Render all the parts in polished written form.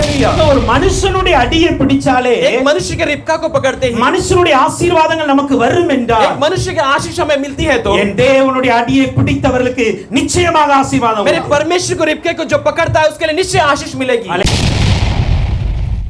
Hallelujah. ஒரு மனுஷனுடைய அடியை பிடிச்சாலே एक मनुष्य के रिबका को पकड़ते ही மனுஷனுடைய ஆசீர்வாதங்கள் நமக்கு வரும் என்றால் एक मनुष्य की आशीष हमें मिलती है तो என் தேவனுடைய அடியை பிடித்தவர்களுக்கு நிச்சயமாக ஆசீர்வாதம் मेरे परमेश्वर को रिबके को जो पकड़ता है उसके लिए निश्चय आशीष मिलेगी।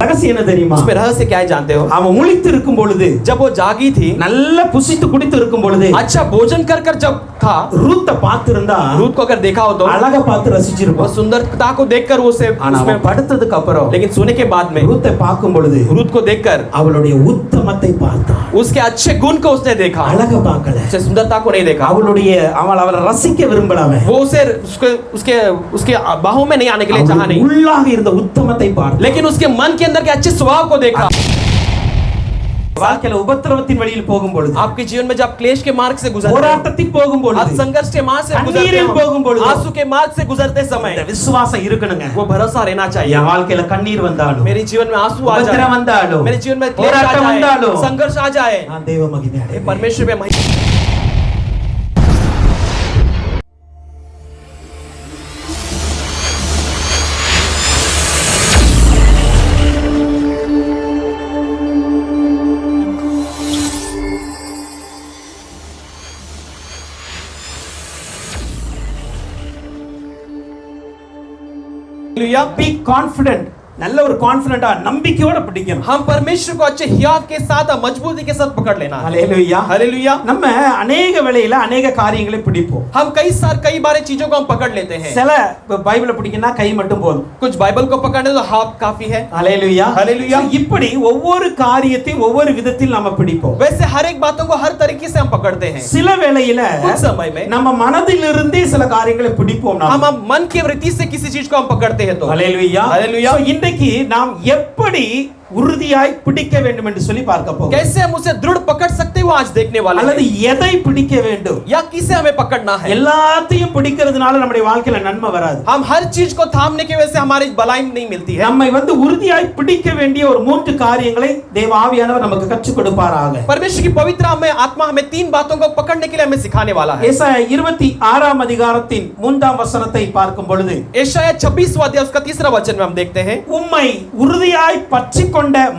ரகசியம் என்ன தெரியுமா? उसमें रहस्य क्या है जानते हो? அவன் முழித்து இருக்கும் பொழுது, जब वो जागी थी, நல்ல புசித்து குடித்து இருக்கும் பொழுது, अच्छा भोजन कर कर जब था, ரூத்த பார்த்திருந்தா रूत को अगर देखा हो तो அழகா பார்த்து वो ரசிச்சிருப்பான். सुंदरता को देखकर वो उसे ஆனா उसमें அவன் படுத்ததுக்கு அப்புறம் लेकिन सोने के बाद में ரூத்தை பார்க்கும் பொழுது रूत को देखकर அவளுடைய உத்தமத்தை பார்த்தான். उसके अच्छे गुण को उसने देखा, அழக பார்க்கல. उससे सुंदरता को नहीं देखा। அவளுடைய அவளை ரசிக்க விரும்பல அவன். वो उसे उसके उसके बाहों में नहीं आने के लिए चाहा नहीं, உள்ளாக இருந்த உத்தமத்தை பார்த்தான். लेकिन उसके मन के अंदर के अच्छे स्वभाव को देखा। வாழ்க்கையில உபத்திரவத்தின் வழியில் போகும் பொழுது, आपके जीवन में जब क्लेश के मार्ग से गुजरते हैं, போராட்டத்தில் போகும் आप பொழுது, संघर्ष के मार्ग से गुजरते கண்ணீரில் போகும் हैं, பொழுது, आंसू के मार्ग से गुजरते समय இந்த விசுவாசம் இருக்கணுங்க. वो भरोसा रहना चाहिए। என் வாழ்க்கையில கண்ணீர் வந்தாலும், मेरे जीवन में आंसू आ உபத்திரம் जाए, வந்தாலும், मेरे जीवन में क्लेश आ போராட்டம் जाए, வந்தாலும், संघर्ष आ जाए, நான் தேவ மகிமை ये அடைவேன். परमेश्वर में महिमा। Hallelujah. Be confident. நல்ல ஒரு கான்ஃபிடென்ட்டா நம்பிக்கையோட பிடிக்கணும். हम परमेश्वर को अच्छे हियाव के साथ मजबूती के साथ पकड़ लेना है। ஹalleluya. हालेलुया। நம்ம अनेक வேளையில अनेक காரியங்களை பிடிப்போம். हम कई बार चीजों को हम पकड़ लेते हैं। சில பைபிளை பிடிக்கனா கை மட்டும் போதும். कुछ बाइबल को पकड़ने तो हाथ काफी है। ஹalleluya. हालेलुया। இப்படி ஒவ்வொரு காரியத்தையும் ஒவ்வொரு விதத்தில் நாம பிடிப்போம். वैसे हर एक बातों को हर तरीके से हम पकड़ते हैं। சில வேளையில कुछ समय में நம்ம மனதிலிருந்தே சில காரியங்களை பிடிப்போம். हम मन की वृत्ति से किसी चीज को हम पकड़ते हैं तो ஹalleluya. हालेलुया। இன்றைக்கு நாம் எப்படி உறுதியாய் பிடிக்க வேண்டும் என்று சொல்லி பார்க்க போகிறோம். कैसे हम उसे दृढ़ पकड़ सकते हैं वो आज देखने वाले हैं। அல்லது எதை பிடிக்க வேண்டும்? या किसे हमें पकड़ना है? எல்லாத்தையும் பிடிக்கிறதுனால நம்முடைய வாழ்க்கையில நன்மை வராது. हम हर चीज को थामने की वजह से हमारी भलाई नहीं मिलती है। நம்மை உறுதியாய் பிடிக்க வேண்டிய ஒரு மூன்று காரியங்களை தேவ ஆவியானவர் நமக்கு கற்றுக் கொடுப்பாராக. परमेश्वर की पवित्र आत्मा हमें तीन बातों को पकड़ने के लिए हमें सिखाने वाला है। ஏசாயா 26 அதிகாரத்தின் 3ஆம் வசனத்தை பார்க்கும் பொழுது, यशायाह 26वां अध्याय उसका 3रा वचन में हम देखते हैं, உம்மை உறுதியாய் பற்றிக்கொண்ட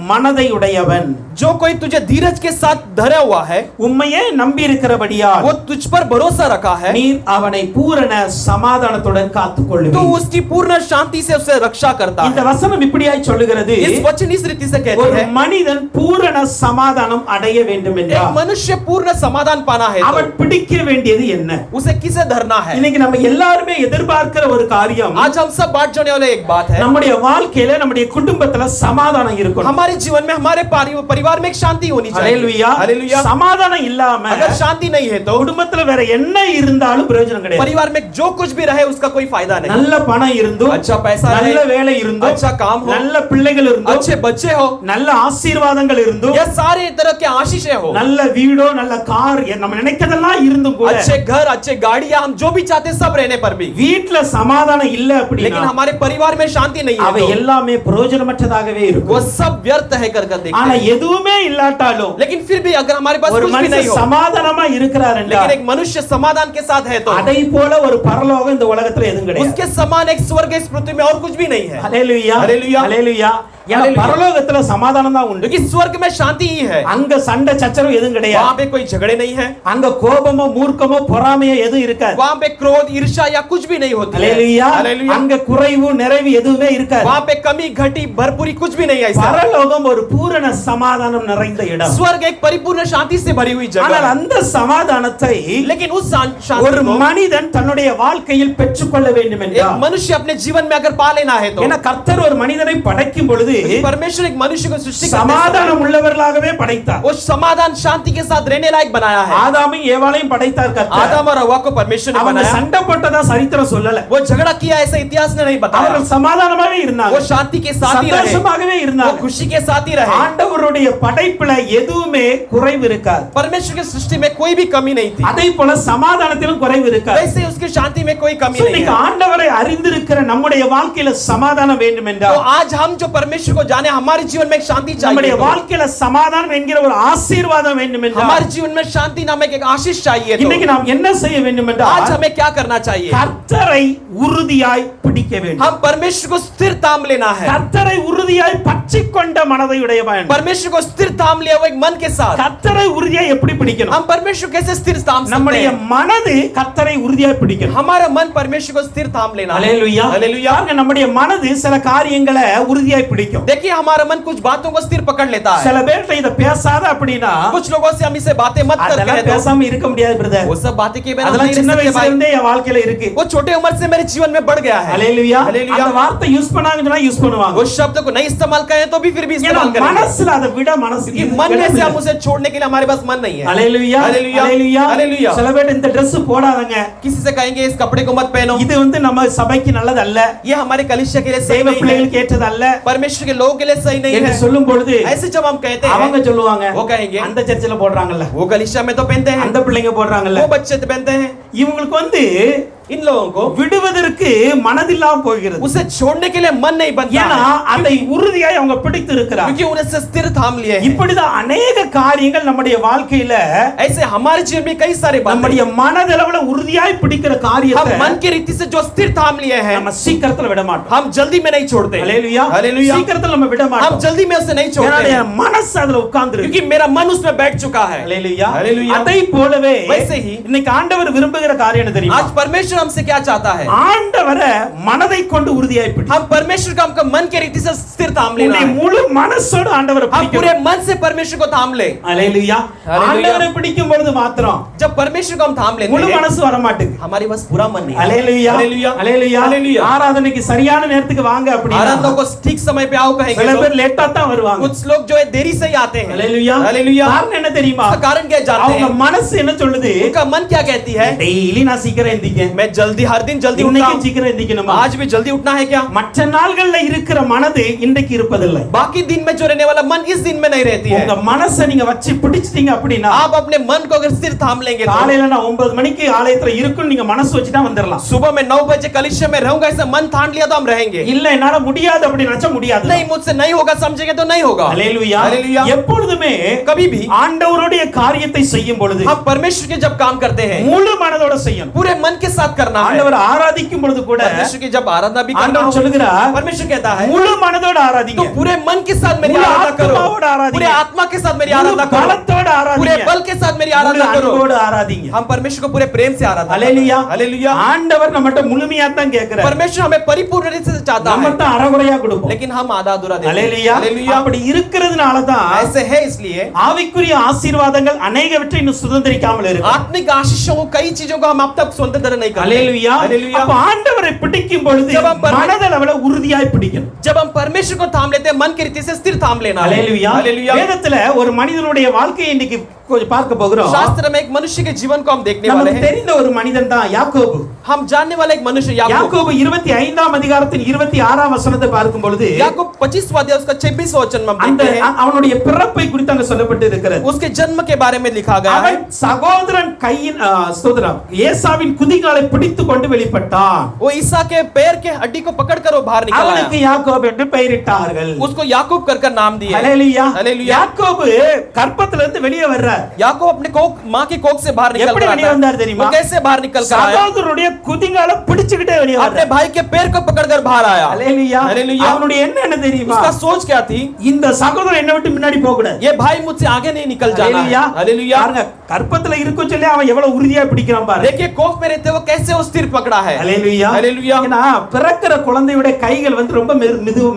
மனதை உடையவன், जो कोई तुझे धीरज के साथ धरा हुआ है, உம்மையே நம்பி இருக்கிறபடியால் वो तुझ पर भरोसा रखा है, நீர் அவனை பூரண சமாதானத்துடன் காத்துக்கொள்ளுவீர். तो उसकी पूर्ण शांति से उसे रक्षा करता இந்த है। வசனம் இப்படியாய் சொல்லுகிறது, इस वचन इस रीति से कहते ஒரு हैं, மனிதன் பூரண சமாதானம் அடைய வேண்டும் एक என்றால் मनुष्य पूर्ण समाधान पाना है அவன் तो பிடிக்க வேண்டியது என்ன? उसे किसे धरना है? இன்னைக்கு நம்ம எல்லாரும் எதிர்பார்க்கிற ஒரு காரியம், आज हम सब बांट जाने वाले एक बात है, நம்முடைய வாழ்க்கையில நம்முடைய குடும்பத்துல சமாதானம் இருக்கணும். हमारे जीवन में हमारे परिवार में एक शांति होनी चाहिए। ஹalleluya. हालेलुया। சமாதானம் இல்லாம अगर शांति नहीं है तो குடும்பத்துல வேற என்ன இருந்தாலும் பிரயோஜனம் கிடையாது. परिवार में जो कुछ भी रहे उसका कोई फायदा नहीं। நல்ல பணம் இருந்தும், अच्छा पैसा रहे, நல்ல வேலை இருந்தும், अच्छा काम हो, நல்ல பிள்ளைகள் இருந்தும், अच्छे बच्चे हो, நல்ல ஆசீர்வாதங்கள் இருந்தும், यह सारे तरह के आशीषें हो, நல்ல வீடோ நல்ல கார் நம்ம நினைக்கிறதெல்லாம் இருந்தும் கூட अच्छे घर अच्छे गाड़ियां हम जो भी चाहते सब रहने पर भी வீட்ல சமாதானம் இல்ல लेकिन அப்படினா हमारे परिवार में शांति नहीं அவை है तो எல்லாமே பிரயோஜனமற்றதாகவே वो இருக்கும். सब व्यर्थ है कर देखते ஆனா हैं। எதுவுமே இல்லாட்டாலும் लेकिन फिर भी अगर हमारे पास ஒரு कुछ भी नहीं மனுஷன் हो, சமாதானமா இருக்கிறார் लेकिन என்றால் एक मनुष्य समाधान के साथ है तो அதை போல ஒரு பரலோகம் இந்த உலகத்துல எதுவும் கிடையாது. उसके समान एक स्वर्ग इस पृथ्वी में और कुछ भी नहीं है। ஹalleluya. ஹalleluya. ஹalleluya. ஏன்னா ஹalleluya. பரலோகத்துல சமாதானம் தான் உண்டு. क्योंकि स्वर्ग में शांति ही है, அங்க சண்டை சச்சரவு எதுவும் वहां கிடையாது. पे कोई झगड़े नहीं है, அங்க கோபமோ மூர்க்கமோ பொறாமையோ எதுவும் இருக்காது. वहां पे क्रोध ईर्ष्या या कुछ भी नहीं होती है। ஹalleluya. हालेलुया। அங்க குறைவு நிறைவு எதுவுமே இருக்காது. वहां पे कमी घटी भरपूरी कुछ भी नहीं है ऐसा। பரலோகம் ஒரு பூரண சமாதானம் நிறைந்த இடம். स्वर्ग एक परिपूर्ण शांति से भरी हुई जगह ஆனால் है। அந்த சமாதானத்தை लेकिन उस शांति ஒரு को மனிதன் தன்னுடைய வாழ்க்கையில் பெற்றுக்கொள்ள வேண்டும் एक என்றால், मनुष्य अपने जीवन में अगर पा लेना है तो ஏன்னா கர்த்தர் ஒரு மனிதனை படைக்கும் பொழுது परमेश्वर एक मनुष्य को सृष्टि करते சமாதானம் உள்ளவர்களாகவே படைத்தார். वो समाधान शांति के साथ रहने लायक बनाया है। ஆதாமையும் ஏவாளையும் படைத்தார் கர்த்தர். आदम और हव्वा को परमेश्वर ने அவங்க बनाया, சண்டை போட்டதா சரித்திரம் சொல்லல. वो झगड़ा किया ऐसा इतिहास ने नहीं बताया, அவர்கள் சமாதானமாவே இருந்தாங்க, वो शांति के साथ ही रहे, சந்தோஷமாகவே वो இருந்தாங்க. खुशी के साथ ही रहे। ஆண்டவருடைய படைப்புல எதுவுமே குறைவு இருக்காது. परमेश्वर की सृष्टि में कोई भी कमी नहीं थी, அதே போல சமாதானத்திலும் குறைவு இருக்காது. वैसे उसकी शांति में कोई कमी नहीं இன்னைக்கு है। ஆண்டவரை அறிந்திருக்கிற நம்முடைய வாழ்க்கையில சமாதானம் வேண்டும் तो என்றால், आज हम जो परमेश्वर को जाने हमारे जीवन में एक शांति நம்முடைய चाहिए, வாழ்க்கையில சமாதானம் என்கிற ஒரு ஆசீர்வாதம் வேண்டும் என்றால், हमारे जीवन में शांति नामक एक आशीष चाहिए, இன்னைக்கு तो நாம் என்ன செய்ய வேண்டும் आज என்றால், हमें क्या करना चाहिए? கர்த்தரை உறுதியாய் பிடிக்க வேண்டும். हम परमेश्वर को स्थिर थाम लेना है. கர்த்தரை உறுதியாய் பற்றிக்கொண்ட மனதை உடையவன். परमेश्वर को स्थिर थाम लिया हुआ एक मन के साथ. கர்த்தரை உறுதியாய் எப்படி பிடிக்கணும்? हम परमेश्वर कैसे स्थिर थाम सकते நம்முடைய हैं? மனது கர்த்தரை உறுதியாய் பிடிக்கணும். हमारा मन परमेश्वर को स्थिर थाम लेना है. ஹalleluya. हालेलुया. பாருங்க, நம்முடைய மனது சில காரியங்களை உறுதியாய் பிடிக்கும். देखिए हमारा मन कुछ बातों को स्थिर पकड़ लेता है. சில பேர்ட்ட இத பேசாத அப்படினா कुछ लोगों से हम इसे बातें मत कर அதெல்லாம் कहे பேசாம இருக்க முடியாது பிரதர். वो सब बातें के बिना அதெல்லாம் नहीं சின்ன रह सकते வயசுல भाई. இருந்தே என் வாழ்க்கையில இருக்கு. वो छोटे उम्र से मेरे जीवन में बढ़ गया है. ஹalleluya. हालेलुया. அந்த வார்த்தை யூஸ் பண்ணாங்கன்னா யூஸ் பண்ணுவாங்க. वो शब्द को नहीं इस्तेमाल करें तो भी फिर भी ஏன்னா इस्तेमाल करेंगे. மனசுல அதை விட மனசு कि मन में से हम उसे छोड़ने के लिए हमारे पास मन नहीं है. ஹalleluya. हालेलुया. ஹalleluya. हालेलुया. சில பேர் இந்த Dress போடாதங்க. किसी से कहेंगे इस कपड़े को मत पहनो. இது வந்து நம்ம சபைக்கு நல்லது அல்ல. ये हमारे कलीसिया के लिए सही தேவ नहीं है. பிள்ளைகளுக்கு ஏற்றது அல்ல. परमेश्वर के लोगों के लिए सही नहीं என்று है. சொல்லும் பொழுது ऐसे जब हम कहते அவங்க हैं சொல்லுவாங்க, वो कहेंगे அந்த சர்ச்சில போடுறாங்கல்ல, वो कलीसिया में तो पहनते हैं, அந்த பிள்ளைங்க போடுறாங்கல்ல. वो बच्चे तो पहनते हैं. இவங்களுக்கு வந்து इन लोगों को விடுவதற்கு மனதில்லாம போகிறது. उसे छोड़ने के लिए मन नहीं बनता ஏன்னா है. அதை உறுதியாய் அவங்க பிடித்து இருக்கிறாங்க. क्योंकि उन्हें से स्थिर थाम लिए हैं. இப்படிதான் अनेक காரியங்கள் நம்முடைய வாழ்க்கையில ऐसे हमारे जीवन में कई सारे बातें நம்முடைய மனதளவுல உறுதியாய் பிடிக்கிற हम காரியத்தை मन की रीति से जो स्थिर थाम लिए हैं நம்ம சீக்கிரத்துல விட மாட்டோம். हम जल्दी में नहीं छोड़ते. ஹalleluya. हालेलुया. சீக்கிரத்துல நம்ம விட हम மாட்டோம். जल्दी में उसे नहीं ஏன்னா छोड़ते हैं. என் மனசு அதுல உட்கார்ந்திருக்கு. क्योंकि मेरा मन उसमें बैठ चुका है. ஹalleluya. हालेलुया. அதை போலவே वैसे ही இன்னைக்கு ஆண்டவர் விரும்புகிற காரியம் என்ன தெரியுமா? आज परमेश्वर हमसे क्या चाहता है? ஆண்டவரை மனதை கொண்டு உறுதியாய் பிடி. हम परमेश्वर का हमका मन के रीति से स्थिर थाम लेना உன்னுடைய है. முழு மனசோடு ஆண்டவரை हम पूरे பிடிக்கணும். मन से परमेश्वर को थाम ले. ஹalleluya. हालेलुया. ஆண்டவரை பிடிக்கும் பொழுது மாத்திரம் जब परमेश्वर को हम थाम लेते முழு हैं மனசு வர மாட்டேங்குது. हमारे पास पूरा मन नहीं है. ஹalleluya. हालेलुया. ஹalleluya. हालेलुया. ஆராதனைக்கு சரியான நேரத்துக்கு வாங்க அப்படினா आराधना को ठीक समय पे आओ சில कहेंगे பேர் तो லேட்டா தான் வருவாங்க. कुछ लोग जो है देरी से ही आते हैं. ஹalleluya. हालेलुया. காரணம் என்ன தெரியுமா? इसका कारण क्या जानते அவங்க हैं? மனசு என்ன சொல்லுது? उनका मन क्या कहती है? டெய்லி நான் சீக்கிரம் எந்திரிக்கேன். मैं जल्दी हर दिन जल्दी उठता இன்னைக்கு हूं. சீக்கிரம் எந்திரிக்கணுமா? आज भी जल्दी उठना है क्या? மற்ற நாள்கள்ல இருக்கிற மனது இன்றைக்கு இருப்பதில்லை. बाकी दिन में जो रहने वाला मन इस दिन में नहीं रहती है. உங்க மனசை நீங்க வச்சு பிடிச்சிட்டீங்க அப்படினா आप अपने मन को अगर स्थिर थाम लेंगे तो காலையில நான் 9 மணிக்கு ஆலயத்துல இருக்குன்னு நீங்க மனசு வச்சுட்டா வந்துடலாம். सुबह में 9 बजे कलीसिया में रहूंगा ऐसा मन ठान लिया तो हम रहेंगे. இல்ல என்னால முடியாது அப்படி நினைச்ச முடியாது. नहीं मुझसे नहीं होगा समझेंगे तो नहीं होगा. ஹalleluya. हालेलुया. எப்பொழுதுமே कभी भी ஆண்டவருடைய காரியத்தை செய்யும் பொழுது हम परमेश्वर के जब काम करते हैं முழு மனதோட செய்யணும். पूरे मन के साथ करना है. ஆண்டவர் ஆராதிக்கும் பொழுது கூட परमेश्वर की जब आराधना भी करना ஆண்டவர் हो, சொல்லுகிறார், परमेश्वर कहता है முழு மனதோட ஆராதிங்க. तो पूरे मन के साथ मेरी पूरे आराधना करो. आत्माவோட आराधिंगे. पूरे आत्मा के साथ मेरी முழு आराधना करो. பலத்தோட पूरे ஆராதிங்க. बल के साथ मेरी முழு आराधना करो. அன்போடு ஆராதிங்க. हम परमेश्वर को पूरे प्रेम से आराधना ஹalleluya. करो. हालेलुया. ஆண்டவர் நம்மட்ட முழுமையா தான் கேக்குறார். परमेश्वर हमें परिपूर्ण रीति से चाहता நம்ம है தான் அறகுறையா கொடுப்போம். लेकिन हम आधा अधूरा देते हैं. ஹalleluya. हालेलुया. அப்படி இருக்கிறதுனால தான் ऐसे है इसलिए ஆவிக்குரிய ஆசீர்வாதங்கள் அநேகவற்றை இன்னும் சுதந்திரிக்காமல் இருக்கு. आत्मिक आशीषों को कई चीजों को हम अब तक स्वतंत्र नहीं करते. ஹalleluya. हालेलुया. அப்ப ஆண்டவரை பிடிக்கும் பொழுது जब हम மனதளவுல உறுதியாய் பிடிக்கணும். जब हम परमेश्वर को थाम लेते हैं मन की रीति से स्थिर थाम लेना है. ஹalleluya. हालेलुया. வேதத்துல ஒரு மனிதனுடைய வாழ்க்கையை இன்னைக்கு கொஞ்சம் பார்க்க போகிறோம். शास्त्र में एक मनुष्य के जीवन को हम देखने वाले நமக்கு हैं. தெரிந்த ஒரு மனிதன் தான் யாக்கோபு. हम जानने वाले एक मनुष्य याकूब. யாக்கோபு 25ஆம் அதிகாரத்தின் 26ஆம் வசனத்தை பார்க்கும் பொழுது याकूब 25वां अध्याय उसका 26वां वचन में हम அந்த देखते हैं. அவனுடைய பிறப்பை குறித்து அங்க சொல்லப்பட்டு இருக்கிறது. उसके जन्म के बारे में लिखा गया है. அவன் சகோதரன் கையின் ஸ்தோத்திரம் ஏசாவின் குதிகாலை பிடித்துக் கொண்டு வெளிப்பட்டான். वो ईसा के पैर के हड्डी को पकड़कर वो बाहर निकला. அவனுக்கு யாக்கோபு என்று பெயரிட்டார்கள். उसको याकूब कर नाम दिए. ஹalleluya. हालेलुया. யாக்கோபு கற்பத்துல இருந்து வெளியே வர்றார். याकूब अपने कोक मां के कोक से बाहर निकल எப்படி कर வெளியே வந்தார் தெரியுமா? वो कैसे बाहर निकल कर आया? சகோதரனுடைய குதிகாலை பிடிச்சிட்டே வெளியே अपने வர்றார். भाई के पैर को पकड़कर बाहर आया. ஹalleluya. हालेलुया. அவனுடைய எண்ணம் என்ன தெரியுமா? उसका सोच क्या थी? இந்த சகோதரன் என்ன விட்டு முன்னாடி போக கூடாது. ये भाई मुझसे आगे नहीं निकल जाना है. ஹalleluya. हालेलुया. பாருங்க கற்பத்துல இருக்க சொல்லி அவன் எவ்வளவு உறுதியா பிடிக்கிறான் பாரு. देखिए कोक में रहते वो कैसे वो स्थिर पकड़ा है. ஹalleluya. हालेलुया. ஏன்னா பிறக்கிற குழந்தையோட கைகள் வந்து ரொம்ப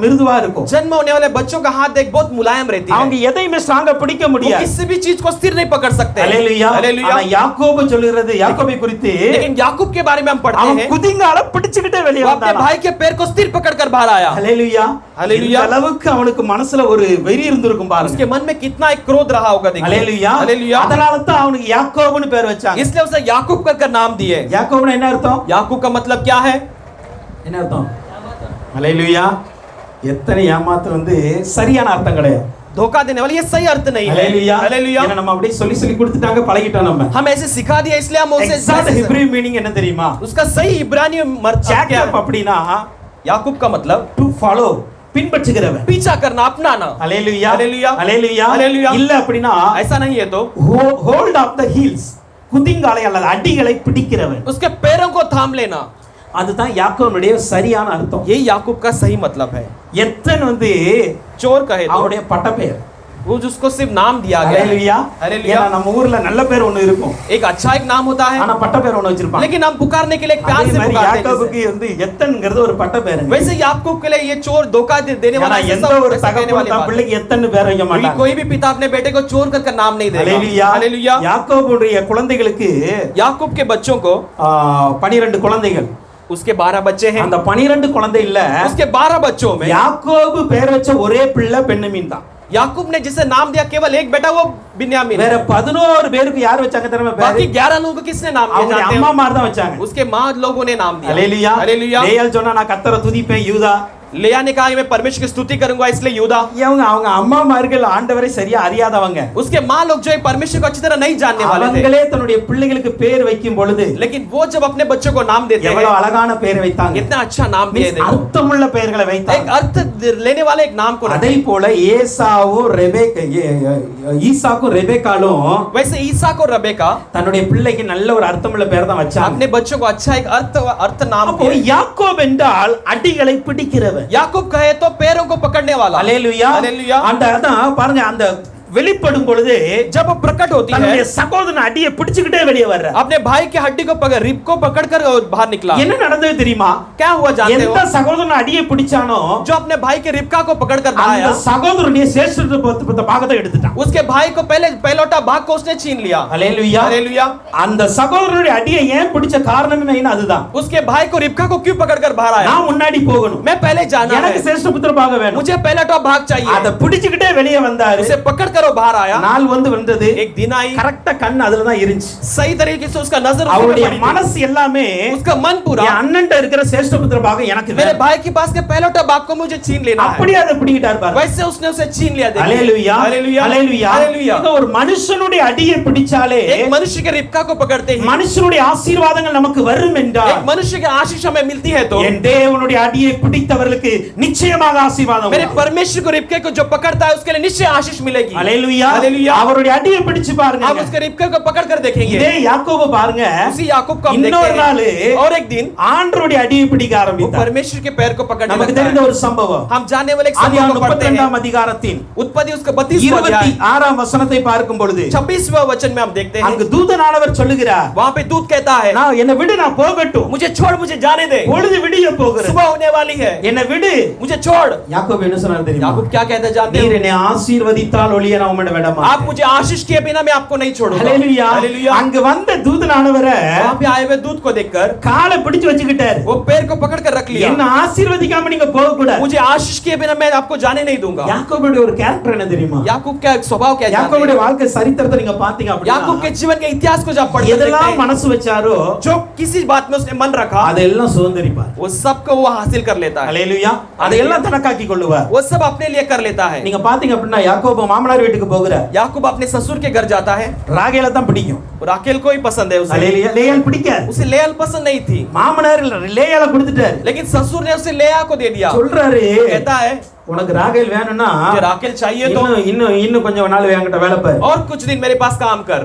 மிருதுவா இருக்கும். जन्म होने वाले बच्चों का हाथ एक बहुत मुलायम रहती है. அவங்க எதையுமே ஸ்ட்ராங்கா பிடிக்க वो முடியாது. किसी भी चीज को स्थिर नहीं पकड़ सकते. ஹalleluya. हालेलुया. ஆனா யாக்கோபு சொல்கிறது யாக்கோபை குறித்து लेकिन याकूब के बारे में हम पढ़ते அவன் हैं குதிங்கால பிடிச்சிட்டே வெளியே वो अपने வந்தான். भाई के पैर को स्थिर पकड़कर बाहर आया. ஹalleluya. हालेलुया. இந்த அளவுக்கு அவனுக்கு மனசுல ஒரு வெறி இருந்திருக்கும் பாருங்க. उसके मन में कितना एक क्रोध रहा होगा देखिए. ஹalleluya. हालेलुया. அதனால தான் அவனுக்கு யாக்கோபுன்னு பேர் வச்சாங்க. इसलिए उसे याकूब कर नाम दिए. யாக்கோபுனா என்ன அர்த்தம்? याकूब का मतलब क्या है? என்ன அர்த்தம்? ஹalleluya. எத்தனை ஏமாத்து வந்து சரியான அர்த்தம் கிடையாது. धोखा देने वाली ये सही अर्थ नहीं है. ஹalleluya. हालेलुया. ஏன்னா நம்ம அப்படியே சொல்லி கொடுத்துட்டாங்க பழகிட்டோம் நம்ம. हम ऐसे सिखा दिया इसलिए हम उसे எக்ஸாக்ட் ஹிப்ரூ மீனிங் என்ன தெரியுமா? उसका सही इब्रानी अर्थ क्या ஜாக்கப் है? அப்படினா याकूब का मतलब டு ஃபாலோ பின்பற்றுகிறவன். पीछा करना अपनाना. ஹalleluya. हालेलुया. ஹalleluya. हालेलुया. இல்ல அப்படினா ऐसा नहीं है तो ஹோல்ட் ஆஃப் தி ஹீல்ஸ் குதிங்காலை அல்லது அடிகளை பிடிக்கிறவன். उसके पैरों को थाम लेना. அதுதான் யாக்கோபுடைய சரியான அர்த்தம். यही याकूब का सही मतलब है। எத்தன் வந்து चोर कहे तो அவருடைய பட்டப்பெயர். वो जिसको सिर्फ नाम दिया गया है। ஹalleluya. हालेलुया। ஏன்னா நம்ம ஊர்ல நல்ல பேர் ஒன்னு இருக்கும், एक अच्छा एक नाम होता है, ஆனா பட்டப்பெயர் ஒன்னு வச்சிருப்பாங்க. लेकिन हम पुकारने के लिए एक प्यार அதே से மாதிரி पुकारते हैं। யாக்கோபுக்கு வந்து எத்தன்ங்கிறது ஒரு பட்டப்பெயருங்க. वैसे याकूब के लिए ये चोर धोखा देने वाला ஏன்னா ऐसा எந்த सब ஒரு ऐसा कहने தகப்பனும் वाली தன் बात है। பிள்ளைக்கு எத்தன்னு பேர் வைக்க क्योंकि மாட்டாங்க. कोई भी पिता अपने बेटे को चोर कर नाम नहीं देगा। ஹalleluya. हालेलुया। யாக்கோபுடைய குழந்தைகளுக்கு याकूब के बच्चों को 12 குழந்தைகள். उसके 12 बच्चे हैं। அந்த 12 குழந்தை இல்ல, उसके 12 बच्चों में யாக்கோபு பேர் வச்ச ஒரே பிள்ளை பென்னமின் தான். याकूब ने जिसे नाम दिया केवल एक बेटा, वो बिन्यामीन। வேற 11 பேருக்கு யார் வச்சாங்க தெரியுமா பேரு? बाकी 11 लोगों को किसने नाम दिया அவங்க जानते அம்மா हो? மார் தான் வச்சாங்க. उसके माँ लोगों ने नाम दिया। ஹalleluya. हालेलुया। லேயாள் சொன்னா நான் கர்த்தரை துதிப்பேன் யூதா. लेया ने कहा मैं परमेश्वर की स्तुति करूंगा, इसलिए यूदा। அவங்க அம்மா மார்கள் ஆண்டவரை சரியா அறியாதவங்க. उसके माँ लोग जो है परमेश्वर को अच्छी तरह नहीं जानने वाले थे, அவங்களே தன்னுடைய பிள்ளைகளுக்கு பேர் வைக்கும் பொழுது लेकिन वो जब अपने बच्चों को नाम देते எவ்வளவு हैं, அழகான பேர் வைத்தாங்க. इतना अच्छा नाम दिए। देखो அர்த்தமுள்ள பெயர்களை एक வைத்தாங்க. अर्थ लेने वाले एक नाम को रखे। அதே போல ஏசாவும் ஈசாக்கும் ரெபேக்காலும் वैसे ईसा को रबेका தன்னுடைய பிள்ளைக்கு நல்ல ஒரு அர்த்தமுள்ள பேர் தான் வச்சாங்க. अपने बच्चों को अच्छा एक अर्थ नाम அப்போ दिया। யாக்கோப் என்றால் அடிகளை பிடிக்கிறவன். याकूब कहे तो पैरों को पकड़ने वाला। ஹalleluya. हालेलुया। அந்த அதான் பாருங்க, அந்த வெளிப்படும் பொழுது जब वो प्रकट होती है, தன்னுடைய சகோதரன் அடியை பிடிச்சுக்கிட்டே வெளியே வர்ற. अपने भाई के हड्डी को पकड़, रिब को पकड़कर बाहर निकला। என்ன நடந்தது தெரியுமா? क्या हुआ जानते हो? எந்த சகோதரன் அடியை பிடிச்சானோ जो अपने भाई के रिबका को पकड़कर அந்த भाया, சகோதரனுடைய சேஷ்ட பாகத்தை எடுத்துட்டான். उसके भाई को पहलौटा भाग को उसने छीन लिया। ஹalleluya. हालेलुया। அந்த சகோதரனுடைய அடியை ஏன் பிடிச்ச காரணமே அதுதான். उसके भाई को रिबका को क्यों पकड़कर बाहर आया? நான் முன்னாடி போகணும், मैं पहले जाना है, எனக்கு சேஷ்ட புத்திர பாகம் வேணும். मुझे पहलौटा भाग चाहिए। அத பிடிச்சுக்கிட்டே வெளியே வந்தாரு. उसे पकड़कर वो बाहर आया। நாள் வந்தது, एक दिन आई, கரெக்ட்டா கண் அதுல தான் இருந்துச்சு. सही तरीके से उसका नजर उस पे அவருடைய पड़ी थी। மனசு எல்லாமே उसका मन पूरा என் அண்ணன்ட்ட இருக்கிற சேஷ்ட புத்திர பாகம் எனக்கு मेरे வேணும். भाई के पास के पहलौटा भाग को मुझे छीन लेना है। அப்படியே அதை பிடிக்கிட்டார் பாருங்க. वैसे उसने उसे छीन लिया। देखिए। ஹalleluya. हालेलुया। ஹalleluya. हालेलुया। இது ஒரு மனுஷனுடைய அடியை பிடிச்சாலே एक मनुष्य के रिबका को पकड़ते ही மனுஷனுடைய ஆசீர்வாதங்கள் நமக்கு வரும் என்றால், एक मनुष्य की आशीष हमें मिलती है, तो என் தேவனுடைய அடியை பிடித்தவர்களுக்கு நிச்சயமாக ஆசீர்வாதம் मेरे வரும். परमेश्वर को रिबके को जो पकड़ता है उसके लिए निश्चय आशीष मिलेगी। ஹalleluya. हालेलुया। அவருடைய அடியை பிடிச்சு பாருங்க. आप उसके रिबके को पकड़ कर देखेंगे। இதே யாக்கோபு பாருங்க, उसी याकूब को हम இன்னொரு देखते நாள் हैं, और एक दिन ஆண்டவருடைய அடியை பிடிக்க वो ஆரம்பித்தார். परमेश्वर के पैर को पकड़ने நமக்கு लगता தெரிந்த है। ஒரு சம்பவம். हम जानने वाले एक ஆதியாகமம் संभव को पढ़ते हैं। 32ஆம் அதிகாரத்தின் उत्पत्ति उसका 32वां अध्याय 26ஆம் வசனத்தை பார்க்கும் பொழுது 26वां वचन में हम देखते हैं, அங்கு தூதனானவர் சொல்லுகிறார், वहां पे दूत कहता है, நான் என்னை விடு, நான் போகட்டும், मुझे छोड़, मुझे जाने दे, பொழுது விடிய போகிறது, सुबह होने वाली है, என்னை விடு. मुझे छोड़। யாக்கோபு என்ன சொன்னார் தெரியுமா? याकूब क्या कहता है जानते நீர் हो? என்னை ஆசீர்வதித்தால் ஒழிய நான் உம்மிடம் விட आप மாட்டேன். मुझे आशीष किए बिना मैं आपको नहीं छोड़ूंगा। ஹalleluya. हालेलुया। அங்கு வந்த தூதனானவரை वहां पे आए हुए दूत को देखकर காலை பிடிச்சு வச்சுக்கிட்டாரு. वो पैर को पकड़ कर रख लिया। என்ன ஆசீர்வதிக்காம நீங்க போக கூடாது. मुझे आशीष किए बिना मैं आपको जाने नहीं दूंगा। யாக்கோபுடைய ஒரு கேரக்டர் என்ன தெரியுமா? याकूब का स्वभाव क्या जानते யாக்கோபுடைய हैं? வாழ்க்கை சரித்திரத்தை நீங்க பாத்தீங்க அப்படினா, याकूब के जीवन के इतिहास को जब पढ़ते எதெல்லாம் देखते हैं, மனசு வச்சாரோ जो किसी बात में उसने मन रखा அதெல்லாம் சுதந்தரிப்பார். वो सबको वो हासिल कर लेता है। ஹalleluya. அதையெல்லாம் தனக்காக்கி கொள்ளுவார். वो सब अपने लिए कर लेता है। நீங்க பாத்தீங்க அப்படினா யாக்கோபு மாமனார் வீட்டுக்கு போகிறார். याकूब अपने ससुर के घर जाता है। ராகேல தான் பிடிக்கும். राकेल को ही पसंद है उसे। ஹalleluya. லேயாள் பிடிக்காது. उसे लेयल पसंद नहीं थी, மாமனார் லேயாள கொடுத்துட்டாரு. लेकिन ससुर ने उसे लेया को दे दिया। சொல்றாரு, कहता है உனக்கு ராகேல் வேணும்னா मुझे राकेल चाहिए तो இன்னும் கொஞ்சம் நாள் என்கிட்ட வேலை பாரு. और कुछ दिन मेरे पास काम कर।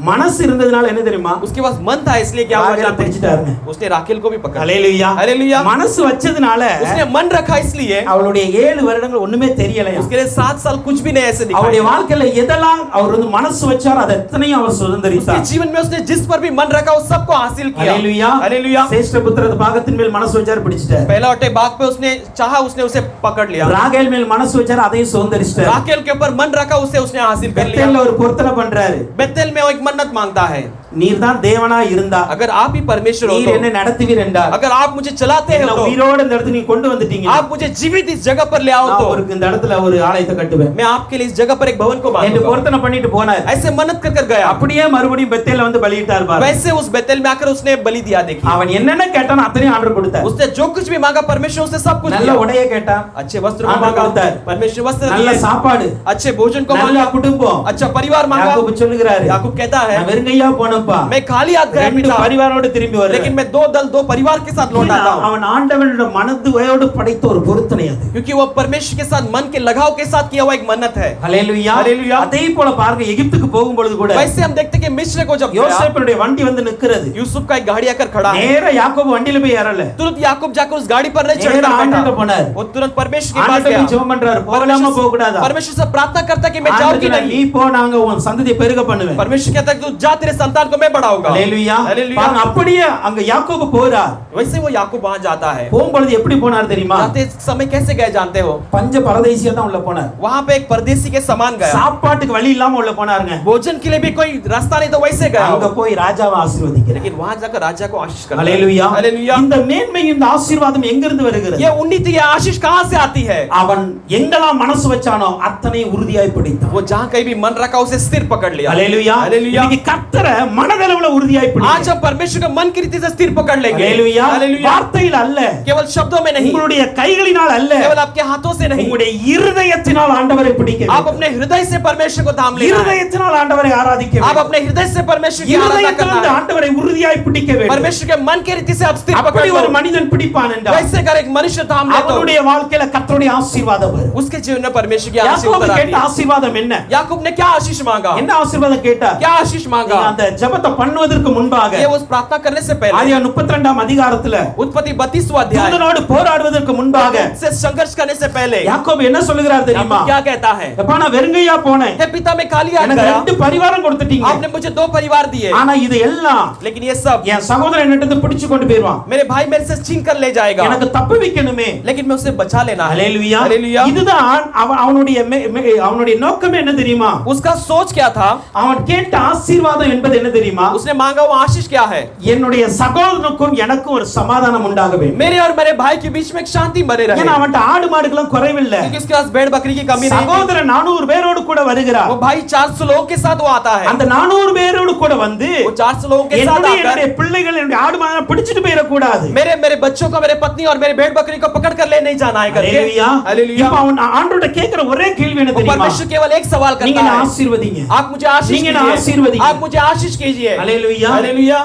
மனசு இருந்ததுனால என்ன தெரியுமா? उसके पास मन था, इसलिए क्या हुआ ராகேல जानते हैं? பிடிச்சிட்டாருங்க. उसने राकेल को भी पकड़ा। ஹalleluya. हालेलुया। மனசு வச்சதுனால उसने मन रखा, इसलिए அவளுடைய 7 வருடங்கள் ஒண்ணுமே தெரியலையா. उसके लिए 7 साल कुछ भी नहीं ऐसे दिखाई। அவருடைய வாழ்க்கையில எதெல்லாம் அவர் வந்து மனசு வச்சார் அது எத்தனையும் அவர் उसके சுதந்தரித்தார். जीवन में उसने जिस पर भी मन रखा उस सबको हासिल किया। ஹalleluya. हालेलुया। சேஷ்ட புத்திர பாகத்தின் மேல் மனசு வச்சார், பிடிச்சிட்டார். पहला वटे बाग पे उसने चाहा, उसने उसे पकड़ लिया। ராகேல் மேல் மனசு வச்சார், அதையும் சுதந்தரிச்சிட்டார். राकेल के ऊपर मन रखा, उसे उसने हासिल कर लिया। பெத்தேல்ல ஒரு பொருத்தனை பண்றாரு. बेतेल में वो एक मन्नत मांगता है, நீர் தான் தேவனா இருந்தா, अगर आप ही परमेश्वर हो நீர் என்ன तो, நடத்துவீர் என்றால், अगर आप मुझे चलाते हो என்ன तो, உயிரோட இந்த இடத்துக்கு நீ கொண்டு வந்துட்டீங்க, आप मुझे जीवित इस जगह पर ले आओ நான் तो அவருக்கு இந்த இடத்துல ஒரு ஆலயத்தை கட்டுவேன் मैं आपके लिए इस जगह पर एक भवन को என்று बांधूंगा। பொருத்தனை பண்ணிட்டு போனார். ऐसे मन्नत कर गया। அப்படியே மறுபடியும் பெத்தேல்ல வந்து பலியிட்டார் பாரு. वैसे उस बेतेल में आकर उसने बलि दिया। देखिए, அவன் என்னென்ன கேட்டானோ அத்தனையும் ஆண்டவர் கொடுத்தார். उसने जो कुछ भी मांगा परमेश्वर उसने सब कुछ நல்ல दिया। உடைய கேட்டான், अच्छे वस्त्र आंदर मांगा, கொடுத்தார். परमेश्वर वस्त्र நல்ல दिए। சாப்பாடு, अच्छे भोजन को நல்ல मांगा, குடும்பம். अच्छा परिवार मांगा। யாக்கோபு சொல்லுகிறாரு, याकूब कहता है நான் வெறுங்கையா போன போனப்பா मैं खाली हाथ गया ரெண்டு पिता, பரிவாரோட திரும்பி வருவேன். लेकिन मैं दो दल दो परिवार के साथ लौट आता हूँ, அவன் ஆண்டவனோட மனதுவோடு படைத்த ஒரு பொருத்தனை அது. क्योंकि वो परमेश्वर के साथ मन के लगाव के साथ किया हुआ एक मन्नत है। ஹல்லேலூயா. ஹல்லேலூயா. அதே போல பாருங்க எகிப்துக்கு போகும்பொழுது கூட वैसे हम देखते हैं कि मिस्र को जब गया, யோசேப்புடைய வண்டி வந்து நிக்கிறது. यूसुफ का एक गाड़ी आकर खड़ा है, நேரா யாக்கோபு வண்டியில போய் ஏறல. तुरंत याकूब जाकर उस गाड़ी पर नहीं நேரா चढ़कर ஆண்டவர்ட்ட बैठा, போனார். वो तुरंत परमेश्वर के पास ஆண்டவர் गया, ஜெபம் பண்றாரு. போகலாமா போக கூடாதா? परमेश्वर से प्रार्थना करता कि मैं जाऊं कि ஆண்டவர் நீ नहीं। போ நாங்க உன் சந்ததியை பெருக பண்ணுவேன். परमेश्वर कहता है तू जा, तेरे संतान को मैं बढ़ाऊंगा। ஹல்லேலூயா. हालेलुया। பாருங்க அப்படியே அங்க யாக்கோபு போறார். वैसे वो याकूब वहां जाता है, போகும்பொழுது எப்படி போனார் தெரியுமா? जाते समय कैसे गए जानते हो? பஞ்ச பரதேசியா தான் உள்ள போனார். वहां पे एक परदेसी के समान गया, சாப்பாட்டுக்கு வழி இல்லாம உள்ள போனாருங்க. भोजन के लिए भी कोई रास्ता नहीं तो वैसे गया, அங்க போய் ராஜாவை ஆசீர்வதிக்கிறார். लेकिन वहां जाकर राजा को आशीष करता है। ஹல்லேலூயா. हालेलुया। இந்த மேன்மை இந்த ஆசீர்வாதம் எங்க இருந்து வருகிறது? ये उन्नति ये आशीष कहां से आती है? அவன் எங்கெல்லாம் மனசு வச்சானோ அத்தனை உறுதியாய் பிடித்தான். वो जहां कहीं भी मन रखा उसे स्थिर पकड़ लिया। ஹல்லேலூயா. हालेलुया। இன்னைக்கு கர்த்தரை மனதளவுல உறுதியாய் பிடிங்க. आज हम परमेश्वर को मन की रीति से स्थिर पकड़ लेंगे। ஹல்லேலூயா. हालेलुया। வார்த்தையில் அல்ல, केवल शब्दों में नहीं, உங்களுடைய கைகளினால் அல்ல, केवल आपके हाथों से नहीं, உங்களுடைய இருதயத்தினால் ஆண்டவரை பிடிக்க आप வேண்டும். अपने हृदय से परमेश्वर को थाम लेना है। இருதயத்தினால் ஆண்டவரை ஆராதிக்க आप வேண்டும். अपने हृदय से परमेश्वर की आराधना இருதயத்திலிருந்து करना है। ஆண்டவரை உறுதியாய் பிடிக்க வேண்டும். परमेश्वर के मन की रीति से आप स्थिर पकड़ அப்படி लो। ஒரு மனிதன் பிடிப்பான் என்றால் वैसे अगर एक मनुष्य थाम ले तो அவனுடைய வாழ்க்கையில கர்த்தருடைய ஆசீர்வாதம் வரும். उसके जीवन में परमेश्वर की आशीष யாக்கோபு उतर आती கேட்ட है। ஆசீர்வாதம் என்ன? याकूब ने क्या आशीष मांगा? என்ன ஆசீர்வாதம் கேட்டார்? क्या आशीष मांगा? நீங்க அந்த ஜெபத்தை பண்ணுவதற்கு முன்பாக ये उस प्रार्थना करने से पहले ஆதியாகமம் 32ஆம் அதிகாரத்துல उत्पत्ति 32वां अध्याय தூதனோடு போராடுவதற்கு முன்பாக से संघर्ष करने से पहले யாக்கோபு என்ன சொல்லுகிறார் தெரியுமா? याकूब क्या कहता है? எப்பா நான் வெறுங்கையா போனேன், हे पिता मैं खाली हाथ எனக்கு गया, ரெண்டு பரிவாரம் கொடுத்துட்டீங்க, आपने मुझे दो परिवार दिए, ஆனா இது எல்லாம் लेकिन ये सब என் சகோதரன் என்னிடத்து பிடிச்சு கொண்டு போயிடுவான். मेरे भाई मेरे से छीन कर ले जाएगा, எனக்கு தப்பு வைக்கணுமே. लेकिन मैं उसे बचा लेना है। ஹல்லேலூயா. हालेलुया। இதுதான் அவனுடைய நோக்கமே என்ன தெரியுமா? उसका सोच क्या था? அவன் கேட்ட ஆசீர்வாதம் என்பது என்ன தெரியுமா? उसने मांगा वो आशीष क्या है? என்னுடைய சகோதரனுக்கும் எனக்கும் ஒரு சமாதானம் உண்டாக வேண்டும். मेरे और मेरे भाई के बीच में एक शांति बने रहे, ஏன்னா அவன்ட்ட ஆடு மாடுகளும் குறைவில்லை. क्योंकि उसके पास भेड़ बकरी की कमी नहीं थी। சகோதரன் 400 பேரோடு கூட வருகிறார். वो भाई 400 लोगों के साथ वो आता है, அந்த 400 பேரோடு கூட வந்து वो 400 लोगों के साथ என்னுடைய आकर பிள்ளைகள் என்னுடைய ஆடு மாடு பிடிச்சிட்டு போயிட கூடாது. मेरे बच्चों को, मेरे पत्नी और मेरे भेड़ बकरी को पकड़ कर ले नहीं जाना है करके। ஹல்லேலூயா. हालेलुया। இப்ப அவன் ஆண்டவர்ட்ட கேக்குற ஒரே கேள்வி என்ன தெரியுமா? परमेश्वर केवल एक सवाल நீங்க करता என்ன है, ஆசீர்வதிங்க. आप मुझे आशीष நீங்க என்ன कीजिए, ஆசீர்வதிங்க. आप मुझे आशीष कीजिए। ஹல்லேலூயா. हालेलुया।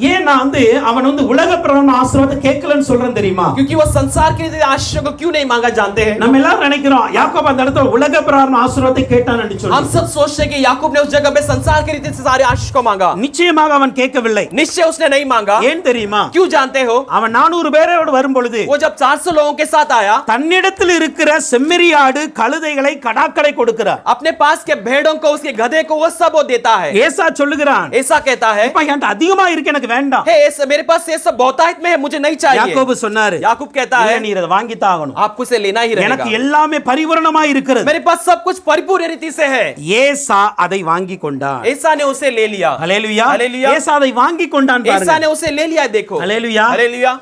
ஏன் நான் அவன் உலக பிரகாரம் ஆசீர்வாதம் கேட்கலன்னு சொல்றேன் தெரியுமா? क्योंकि वो संसार के लिए आशीष को क्यों नहीं मांगा जानते हैं? நம்ம எல்லாரும் நினைக்கிறோம் யாக்கோபு அந்த இடத்துல உலக பிரகாரம் ஆசீர்வாதத்தை கேட்டான்னு சொல்லி. हम सब सोचते हैं कि याकूब ने उस जगह पे संसार के रीति से सारे आशीष को मांगा। நிச்சயமாக அவன் கேட்கவில்லை. निश्चय उसने नहीं मांगा। ஏன் தெரியுமா? क्यों जानते हो? அவன் 400 பேரோடு வரும் பொழுது वो जब 400 लोगों के साथ आया, தன்னிடத்தில் இருக்கிற செம்மறியாடு கழுதைகளை கடாக்களை கொடுக்கிறார். अपने पास के भेड़ों को, उसके गधे को वो सब वो देता है। ஏசா சொல்லுகிறான், ऐसा कहता है, இப்ப என்கிட்ட அதிகமா இருக்கு எனக்கு வேண்டாம். हे मेरे पास ये सब बहुतायत में है, मुझे नहीं चाहिए। யாக்கோபு சொன்னாரு, याकूब कहता இல்ல है, நீ இத வாங்கி தான் ஆகணும். आपको इसे लेना ही எனக்கு रहेगा। எல்லாமே பரிபூரணமாய் இருக்கிறது. मेरे पास सब कुछ परिपूर्ण रीति से है। ஏசா அதை வாங்கி கொண்டான். ऐसा ने उसे ले लिया। ஹல்லேலூயா. हालेलुया। ஏசா அதை வாங்கி கொண்டான் ऐसा பாருங்க. ने उसे ले लिया, देखो। हालेलुया। हालेलुया।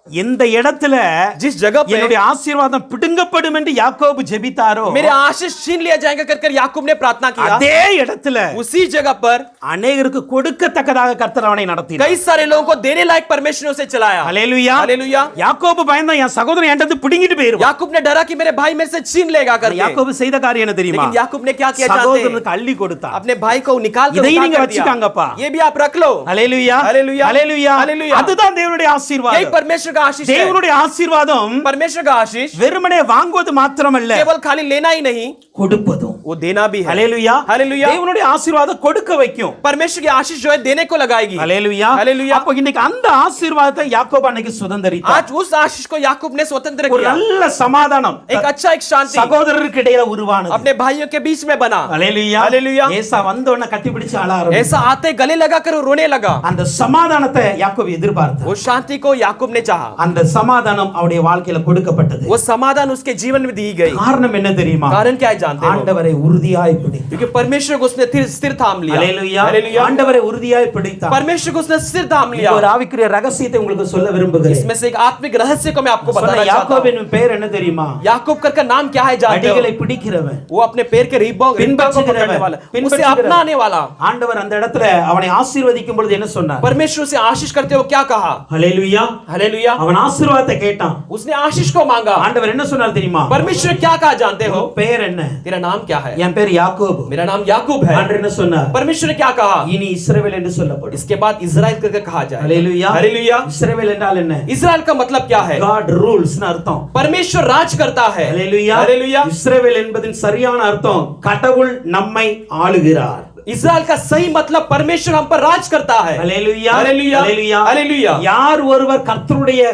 எந்த இடத்துல जिस जगह पे என்னுடைய ஆசீர்வாதம் பிடுங்கப்படும் என்று யாக்கோபு ஜெபித்தாரோ मेरे आशीष छीन लिया जाएगा कर याकूब ने प्रार्थना किया, அதே இடத்துல उसी जगह पर अनेகருக்கு கொடுக்கத்தக்கதாக கர்த்தர் அவனை நடத்தினார். कई सारे लोगों को देने लायक परमेश्वर ने उसे चलाया। ஹல்லேலூயா. हालेलुया। யாக்கோபு பயந்தான் என் சகோதரன் என்கிட்ட பிடுங்கிட்டு போயிடுவான். याकूब ने डरा कि मेरे भाई मेरे से छीन लेगा करके। யாக்கோபு செய்த காரியம் என்ன தெரியுமா? लेकिन याकूब ने क्या किया जानते हैं? சகோதரனுக்கு அள்ளி கொடுத்தான். अपने भाई को निकाल कर இதையும் उठा நீங்க कर दिया। வச்சுக்காங்கப்பா. ये भी आप रख लो। ஹல்லேலூயா. हालेलुया। ஹல்லேலூயா. हालेलुया। அதுதான் தேவனுடைய यही ஆசீர்வாதம். परमेश्वर का आशीष है। தேவனுடைய ஆசீர்வாதம் परमेश्वर का आशीष வெறுமனே வாங்குவது மாத்திரமல்ல, केवल खाली लेना ही नहीं, கொடுப்பதும். वो देना भी है। ஹல்லேலூயா. हालेलुया। தேவனுடைய ஆசீர்வாதம் கொடுக்க வைக்கும். परमेश्वर की आशीष जो है देने को लगाएगी। ஹல்லேலூயா. हालेलुया। அப்ப இன்னைக்கு அந்த ஆசீர்வாதத்தை யாக்கோபு அன்னைக்கு சுதந்தரித்தார். आज उस आशीष को याकूब ने स्वतंत्र ஒரு किया। நல்ல சமாதானம் एक अच्छा एक शांति சகோதரருக்கு இடையில உருவானது. अपने भाइयों के बीच में बना। ஹல்லேலூயா. हालेलुया। ஏசா வந்தோன கட்டிப்பிடிச்சு அழ ஆரம்பிச்சான். ऐसा आते गले लगा कर रोने लगा। அந்த சமாதானத்தை யாக்கோபு எதிர்பார்த்தார். वो शांति को याकूब ने चाहा। அந்த சமாதானம் அவருடைய வாழ்க்கையில கொடுக்கப்பட்டது. वो समाधान उसके जीवन में दी गई। காரணம் என்ன தெரியுமா? कारण क्या है जानते हो? ஆண்டவரை உறுதியாய் பிடி. क्योंकि परमेश्वर को उसने स्थिर थाम लिया। ஹல்லேலூயா. हालेलुया। ஆண்டவரை உறுதியாய் பிடித்தான். परमेश्वर को उसने स्थिर थाम लिया। ஒரு ஆவிக்குரிய ரகசியத்தை உங்களுக்கு சொல்ல விரும்புகிறேன். इसमें से एक आत्मिक रहस्य को मैं आपको बताना சொன்ன चाहता हूं। யாக்கோபின் பேர் என்ன தெரியுமா? याकूब का नाम क्या है जानते हो? அடிகளை பிடிக்கிறவன், वो अपने पैर के रिब्बों को पकड़ने वाला, उसे अपनाने वाला। ஆண்டவர் அந்த இடத்துல அவனை ஆசீர்வதிக்கும் பொழுது என்ன சொன்னார்? परमेश्वर उसे आशीष करते हुए क्या कहा? ஹல்லேலூயா. हालेलुया। அவன் ஆசீர்வாதத்தை கேட்டான். उसने आशीष को मांगा। ஆண்டவர் என்ன சொன்னார் தெரியுமா? परमेश्वर क्या कहा जानते हो? பேர் என்ன? तेरा नाम क्या है? என் பேர் யாக்கோபு. मेरा नाम याकूब है. ஆண்டவர் என்ன சொன்னார்? परमेश्वर ने क्या कहा? இனி இஸ்ரவேல் என்று சொல்லப்படும். इसके बाद इजराइल करके कहा जाए. ஹalleluya. हालेलुया. இஸ்ரவேல் என்றால் என்ன? इजराइल का मतलब क्या है? God rules னு அர்த்தம். परमेश्वर राज करता है. ஹalleluya. हालेलुया. இஸ்ரவேல் என்பதின் சரியான அர்த்தம் கடவுள் நம்மை ஆளுகிறார். इजराइल का सही मतलब परमेश्वर हम पर राज करता है. हालेलुया. हालेलुया. हालेलुया. हालेलुया. யார் ஒருவர் கர்த்தருடைய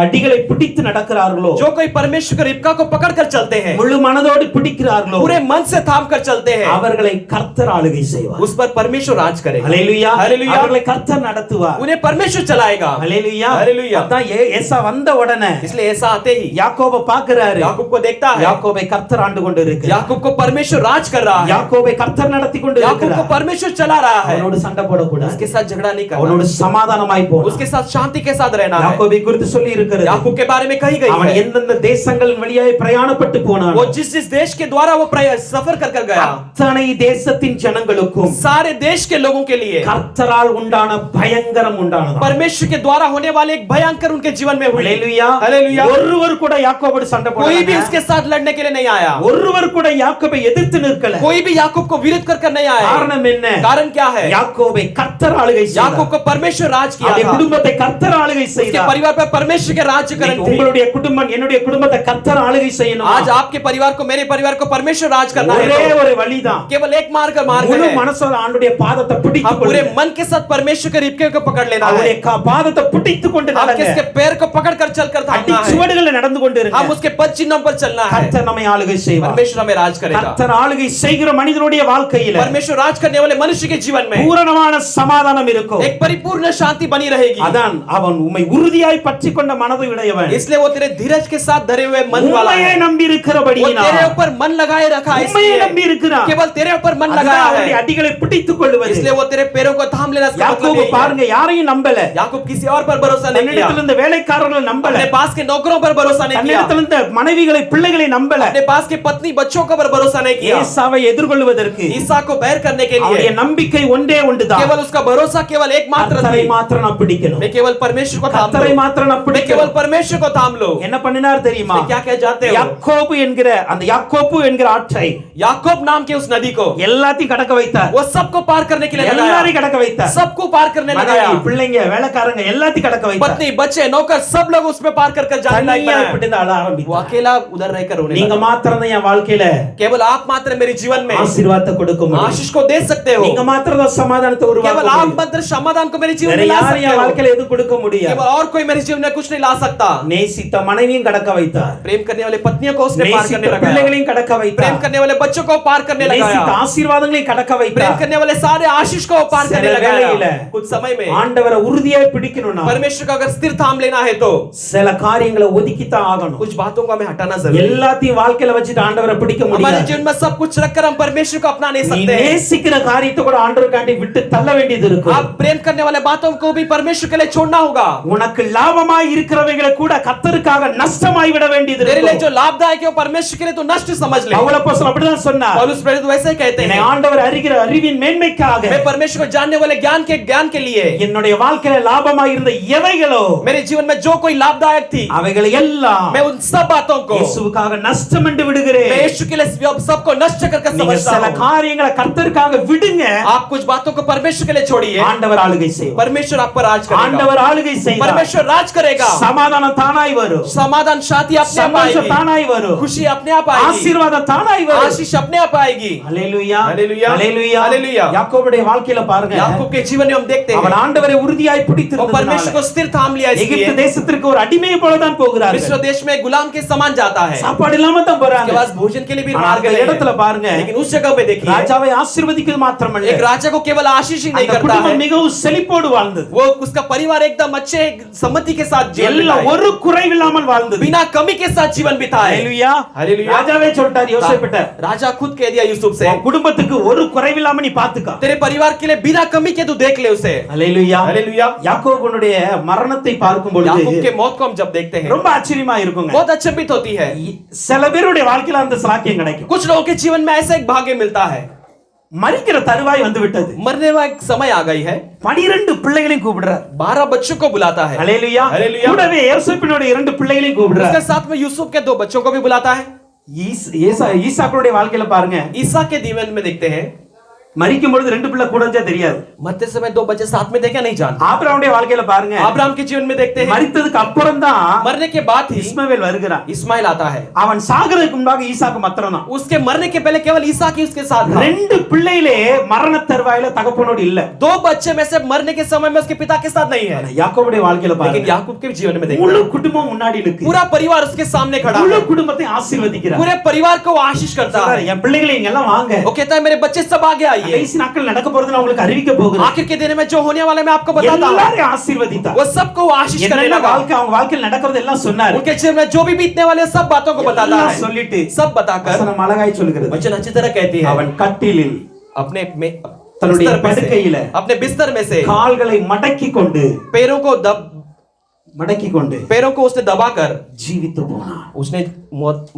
அடிகளை பிடித்து நடக்கிறார்களோ, जो कोई परमेश्वर के रिबका को पकड़कर चलते हैं, முழு மனதோடு பிடிக்கிறார்களோ, पूरे मन से थाम कर चलते हैं, அவர்களை கர்த்தர் ஆளுகை செய்வார். उस पर परमेश्वर राज करेगा. हालेलुया. हालेलुया. அவர்களை கர்த்தர் நடத்துவார். उन्हें परमेश्वर चलाएगा. हालेलुया. हालेलुया. அதான் ஏசா வந்த உடனே इसलिए ऐसा आते ही யாக்கோபை பார்க்கிறாரு. याकूब को देखता है. யாக்கோபை கர்த்தர் ஆண்டு கொண்டு இருக்கிறார். याकूब को परमेश्वर राज कर रहा है. யாக்கோபை கர்த்தர் நடத்தி கொண்டு याकूब को இருக்கிறார். परमेश्वर चला रहा है. அவனோடு சண்டை போடக்கூடாது. उसके साथ झगड़ा नहीं करना. அவனோடு சமாதானமாய் போகணும். उसके साथ शांति के साथ रहना है. யாக்கோபை குறித்து சொல்லி இருக்கிறது. याकूब के बारे में कही गई அவன் है. எந்தெந்த தேசங்களின் வழியாய் பிரயாணப்பட்டு போனான், वो जिस जिस देश के द्वारा वो सफर कर कर गया, அத்தனை தேசத்தின் ஜனங்களுக்கும் सारे देश के लोगों के लिए கர்த்தரால் உண்டான பயங்கரம் உண்டானது. परमेश्वर के द्वारा होने वाले एक भयंकर उनके जीवन में हुई. हालेलुया. हालेलुया. ஒருவர் கூட யாக்கோபோடு சண்டை போடல. कोई भी उसके साथ लड़ने के लिए नहीं आया. ஒருவர் கூட யாக்கோபை எதிர்த்து நிற்கல. कोई भी याकूब को विरोध कर नहीं आया. காரணம் என்ன? कारण क्या है? யாக்கோபை கர்த்தர் ஆளுகை செய்தார். याकूब को परमेश्वर राज किया அவருடைய था. குடும்பத்தை கர்த்தர் ஆளுகை उसके செய்தார். परिवार पर परमेश्वर के राज्य करें थे. உங்களுடைய குடும்பம் என்னுடைய குடும்பத்தை கர்த்தர் ஆளுகை செய்யணும். आज आपके परिवार को मेरे परिवार को परमेश्वर राज करना है. ஒரே ஒரு வழிதான். केवल एक मार्ग முழு है. மனசோட ஆண்டுடைய பாதத்தை பிடித்து हम पूरे मन के साथ परमेश्वर के रिबके को पकड़ लेना है. அவருடைய பாதத்தை பிடித்து கொண்டு आप நடங்க. किसके पैर को पकड़कर चलकर थामना है. சுவடுகளில் நடந்து கொண்டு இருங்க. हम उसके पद चिन्हों पर चलना है. கர்த்தர் நம்மை ஆளுகை செய்வார். परमेश्वर हमें राज करेगा. கர்த்தர் ஆளுகை செய்கிற மனிதனுடைய வாழ்க்கையில परमेश्वर राज करने वाले मनुष्य के जीवन में பூரணமான சமாதானம் இருக்கும். एक परिपूर्ण शांति बनी रहेगी. அதான் அவன் உம்மை உறுதியாய் பற்றிக்கொண்ட மனதை உடையவன். इसलिए वो तेरे धीरज के साथ धरे हुए मन वाला है. உம்மையே நம்பி இருக்கிறபடியினால் वो तेरे ऊपर मन लगाए रखा है. உம்மையே நம்பி இருக்கிறான். केवल तेरे ऊपर मन लगाया அவருடைய है. அடிகளை பிடித்துக் கொள்வது. इसलिए वो तेरे पैरों को थाम लेना. யாக்கோபு பாருங்க, யாரையும் நம்பல. याकूब किसी और पर भरोसा नहीं किया. தன்னிடத்தில் இருந்த வேலைக்காரர்களை நம்பல. अपने पास के नौकरों पर भरोसा नहीं किया. தன்னிடத்தில் இருந்த மனைவிகளை பிள்ளைகளை நம்பல. अपने पास के पत्नी बच्चों पर भरोसा नहीं किया. ஏசாவை எதிர்கொள்வதற்கு ईसा को बैर करने के அவருடைய लिए நம்பிக்கை ஒன்றே ஒன்றுதான். केवल उसका भरोसा केवल एक मात्र கர்த்தரை थी. மாத்திரம் நான் பிடிக்கணும். मैं केवल परमेश्वर को थाम கர்த்தரை लूं. மாத்திரம் நான் मैं केवल பிடிக்கணும். परमेश्वर को थाम लो. என்ன பண்ணினார் தெரியுமா? क्या क्या जाते हो? யாக்கோபு என்கிற அந்த யாக்கோபு என்கிற ஆற்றை याकूब नाम के उस नदी को எல்லாத்தையும் கடக்க வைத்தார். वो सबको पार करने के लिए लगाया. எல்லாரையும் கடக்க வைத்தார். सबको पार करने लगाया. மனைவி, பிள்ளைங்க, வேலைக்காரங்க எல்லாத்தையும் கடக்க வைத்தார். पत्नी बच्चे नौकर सब लोग उसमें पार कर कर जाने लायक தனியா बनाया. இப்படி தான் அழ वो ஆரம்பித்தார். अकेला उधर रहकर रोने நீங்க लगा. மாத்திரம் தான் என் வாழ்க்கையில केवल आप मात्र मेरे जीवन में ஆசீர்வாதத்தை கொடுக்க முடியும். आशीष को दे सकते हो. நீங்க மாத்திரம் தான் சமாதானத்தை உருவாக்க केवल आप முடியும். मात्र समाधान को मेरे जीवन வேற में ला யாரும் सकते என் हो. வாழ்க்கையில எதுவும் கொடுக்க முடியாது. केवल और कोई मेरे जीवन में कुछ नहीं ला सकता. நேசித்த மனைவியும் கடக்க வைத்தார். प्रेम करने वाले पत्नियों को उसने पार करने நேசித்த लगाया. பிள்ளைகளையும் கடக்க प्रेम வைத்தார். करने वाले बच्चों को पार करने நேசித்த लगाया. ஆசீர்வாதங்களையும் கடக்க प्रेम வைத்தார். करने वाले सारे आशीष को पार சில करने வேளையில लगाया. कुछ समय में ஆண்டவரை உறுதியாய் பிடிக்கணும்னா परमेश्वर का अगर स्थिर थाम लेना है तो சில காரியங்களை ஒதுக்கித்தான் ஆகணும். कुछ बातों को हमें हटाना जरूरी है. எல்லாத்தையும் வாழ்க்கையில வச்சுட்டு ஆண்டவரை பிடிக்க हमारे முடியாது. जीवन में सब कुछ रखकर हम परमेश्वर को अपना नहीं நீ सकते हैं. நேசிக்கிற காரியத்தை கூட ஆண்டவருக்காண்டி விட்டு தள்ள வேண்டியது இருக்கும். आप प्रेम करने वाले बातों को भी परमेश्वर के लिए छोड़ना होगा. உனக்கு லாபமாய் இருக்கிறவைகளை கூட கர்த்தருக்காக நஷ்டமாய் விட வேண்டியது तेरे लिए இருக்கும். जो लाभदायक है वो परमेश्वर के लिए तो नष्ट समझ ले. பவுல் அப்போஸ்தலன் அப்படிதான் சொன்னார். पौलुस प्रेरित वैसे ही कहते என்னை हैं. ஆண்டவர் அறிகிற அறிவின் மேன்மைக்காக मैं परमेश्वर को जानने वाले ज्ञान के लिए என்னுடைய வாழ்க்கையில லாபமாய் இருந்த எவைகளோ मेरे जीवन में जो कोई लाभदायक थी அவைகளை எல்லாம் मैं उन सब बातों को இயேசுவுக்காக நஷ்டம் என்று விடுகிறேன். मैं यीशु के लिए सबको नष्ट करके நீங்க समझता சில हूं. காரியங்களை கர்த்தருக்காக விடுங்க. आप कुछ बातों को परमेश्वर के लिए छोड़िए. ஆண்டவர் ஆளுகை செய்வார். परमेश्वर आप पर राज करेगा. ஆண்டவர் ஆளுகை செய்வார். परमेश्वर राज करेगा. சமாதானம் தானாய் வரும். समाधान शांति अपने आप சந்தோஷம் आएगी. தானாய் வரும். खुशी अपने आप आएगी. ஆசீர்வாதம் தானாய் வரும். आशीष अपने आप आएगी. ஹalleluya ஹalleluya ஹalleluya ஹalleluya. யாக்கோபுடைய வாழ்க்கையில பாருங்க. याकूब के जीवन में हम देखते हैं அவன் ஆண்டவரை உறுதியாய் वो பிடித்திருந்ததால் परमेश्वर को स्थिर थाम लिया. எகிப்து इसलिए தேசத்திற்கு ஒரு அடிமை போல தான் போகிறார்கள். मिस्र देश में गुलाम के समान जाता है. சாப்பாடு இல்லாம தான் उसके போறாங்க. पास भोजन के लिए भी ஆனா मार அந்த गए இடத்துல பாருங்க, लेकिन उस जगह पे देखिए ராஜாவை ஆசீர்வதிக்கிறது மாத்திரமல்ல, एक राजा को केवल आशीष ही नहीं அந்த करता है, குடும்பம் மிகவும் செழிப்போடு வாழ்ந்தது. वो उसका परिवार एकदम अच्छे सम्मति के साथ जीवन எல்லாம் बिताए. ஒரு குறைவில்லாமல் வாழ்ந்தது. बिना कमी के साथ जीवन बिताए. ஹalleluya हालेलुया. ராஜாவே சொல்லிட்டார் யோசேப்பிட்ட, राजा खुद कह दिया यूसुफ से உன் குடும்பத்துக்கு ஒரு குறைவில்லாம நீ பாத்துக்க. तेरे परिवार के लिए बिना कमी के तू देख ले उसे. ஹalleluya हालेलुया. யாக்கோபுடைய மரணத்தை பார்க்கும் பொழுது याकूब के मौत को हम जब देखते हैं ரொம்ப ஆச்சரியமா இருக்குங்க. बहुत अचंभित होती है. சில பேருடைய வாழ்க்கையில அந்த சாக்கியம் கிடைக்கும். कुछ लोगों के जीवन में ऐसा एक भाग्य मिलता है. மரிக்கிற தருவாய் வந்து விட்டது. मरने का एक समय आ गई है. 12 பிள்ளைகளையும் கூப்பிடுறார். 12 बच्चों को बुलाता है. ஹalleluya हालेलुया. கூடவே யோசேப்பினுடைய 2 பிள்ளைகளையும் கூப்பிடுறார். उसके साथ में यूसुफ के 2 बच्चों को भी बुलाता है. ஈசாக்களுடைய வாழ்க்கையில பாருங்க, ईसा के जीवन में देखते हैं, மரிக்கும் பொழுது 2 பிள்ளை கூடஞ்சா தெரியாது. मरते समय 2 बच्चे साथ में थे क्या नहीं जानते. ஆபிரகாமுடைய வாழ்க்கையில பாருங்க, अब्राहम के जीवन में देखते हैं, மரித்ததுக்கு அப்புறம் தான் मरने के बाद ही இஸ்மவேல் வருகிறான். इस्माइल आता है. அவன் சாகறதுக்கு முன்னாடி ஈசாக்கு மாத்திரம் தான். उसके मरने के पहले केवल ईसा की उसके साथ था. 2 பிள்ளையிலே மரண தருவாயில தகப்பனோடு இல்ல. 2 बच्चे में से मरने के समय में उसके पिता के साथ नहीं है. யாக்கோபுடைய வாழ்க்கையில लेकिन பாருங்க, याकूब के जीवन में देखते முழு हैं, குடும்பம் முன்னாடி இருக்கு. पूरा परिवार उसके सामने खड़ा முழு है, குடும்பத்தை ஆசீர்வதிக்கிறார். पूरे परिवार को वो आशीष करता है. என் பிள்ளைகளை இங்க எல்லாம் வாங்க, वो कहता है मेरे बच्चे सब आगे आइए, கடைசி நாட்கள் நடக்க போறது நான் உங்களுக்கு அறிவிக்க போகிறேன். आखिर के दिन में जो होने वाला मैं आपको बताता हूं. எல்லாரையும் ஆசீர்வதித்தார். वो सबको आशीष करने என்னென்ன लगा. வாழ்க்கை அவங்க வாழ்க்கையில் நடக்கிறது எல்லாம் சொன்னார். उनके जीवन में जो भी बीतने वाले सब बातों को बताता எல்லாம் है, சொல்லிட்டு सब बताकर வசனம் அழகாய் சொல்கிறது. वचन अच्छी तरह कहती है, அவன் கட்டிலில் अपने में தன்னுடைய बिस्तर में से, படுக்கையில अपने बिस्तर में से கால்களை மடக்கி கொண்டு पैरों को उसने दबाकर ஜீவித்து போனான். उसने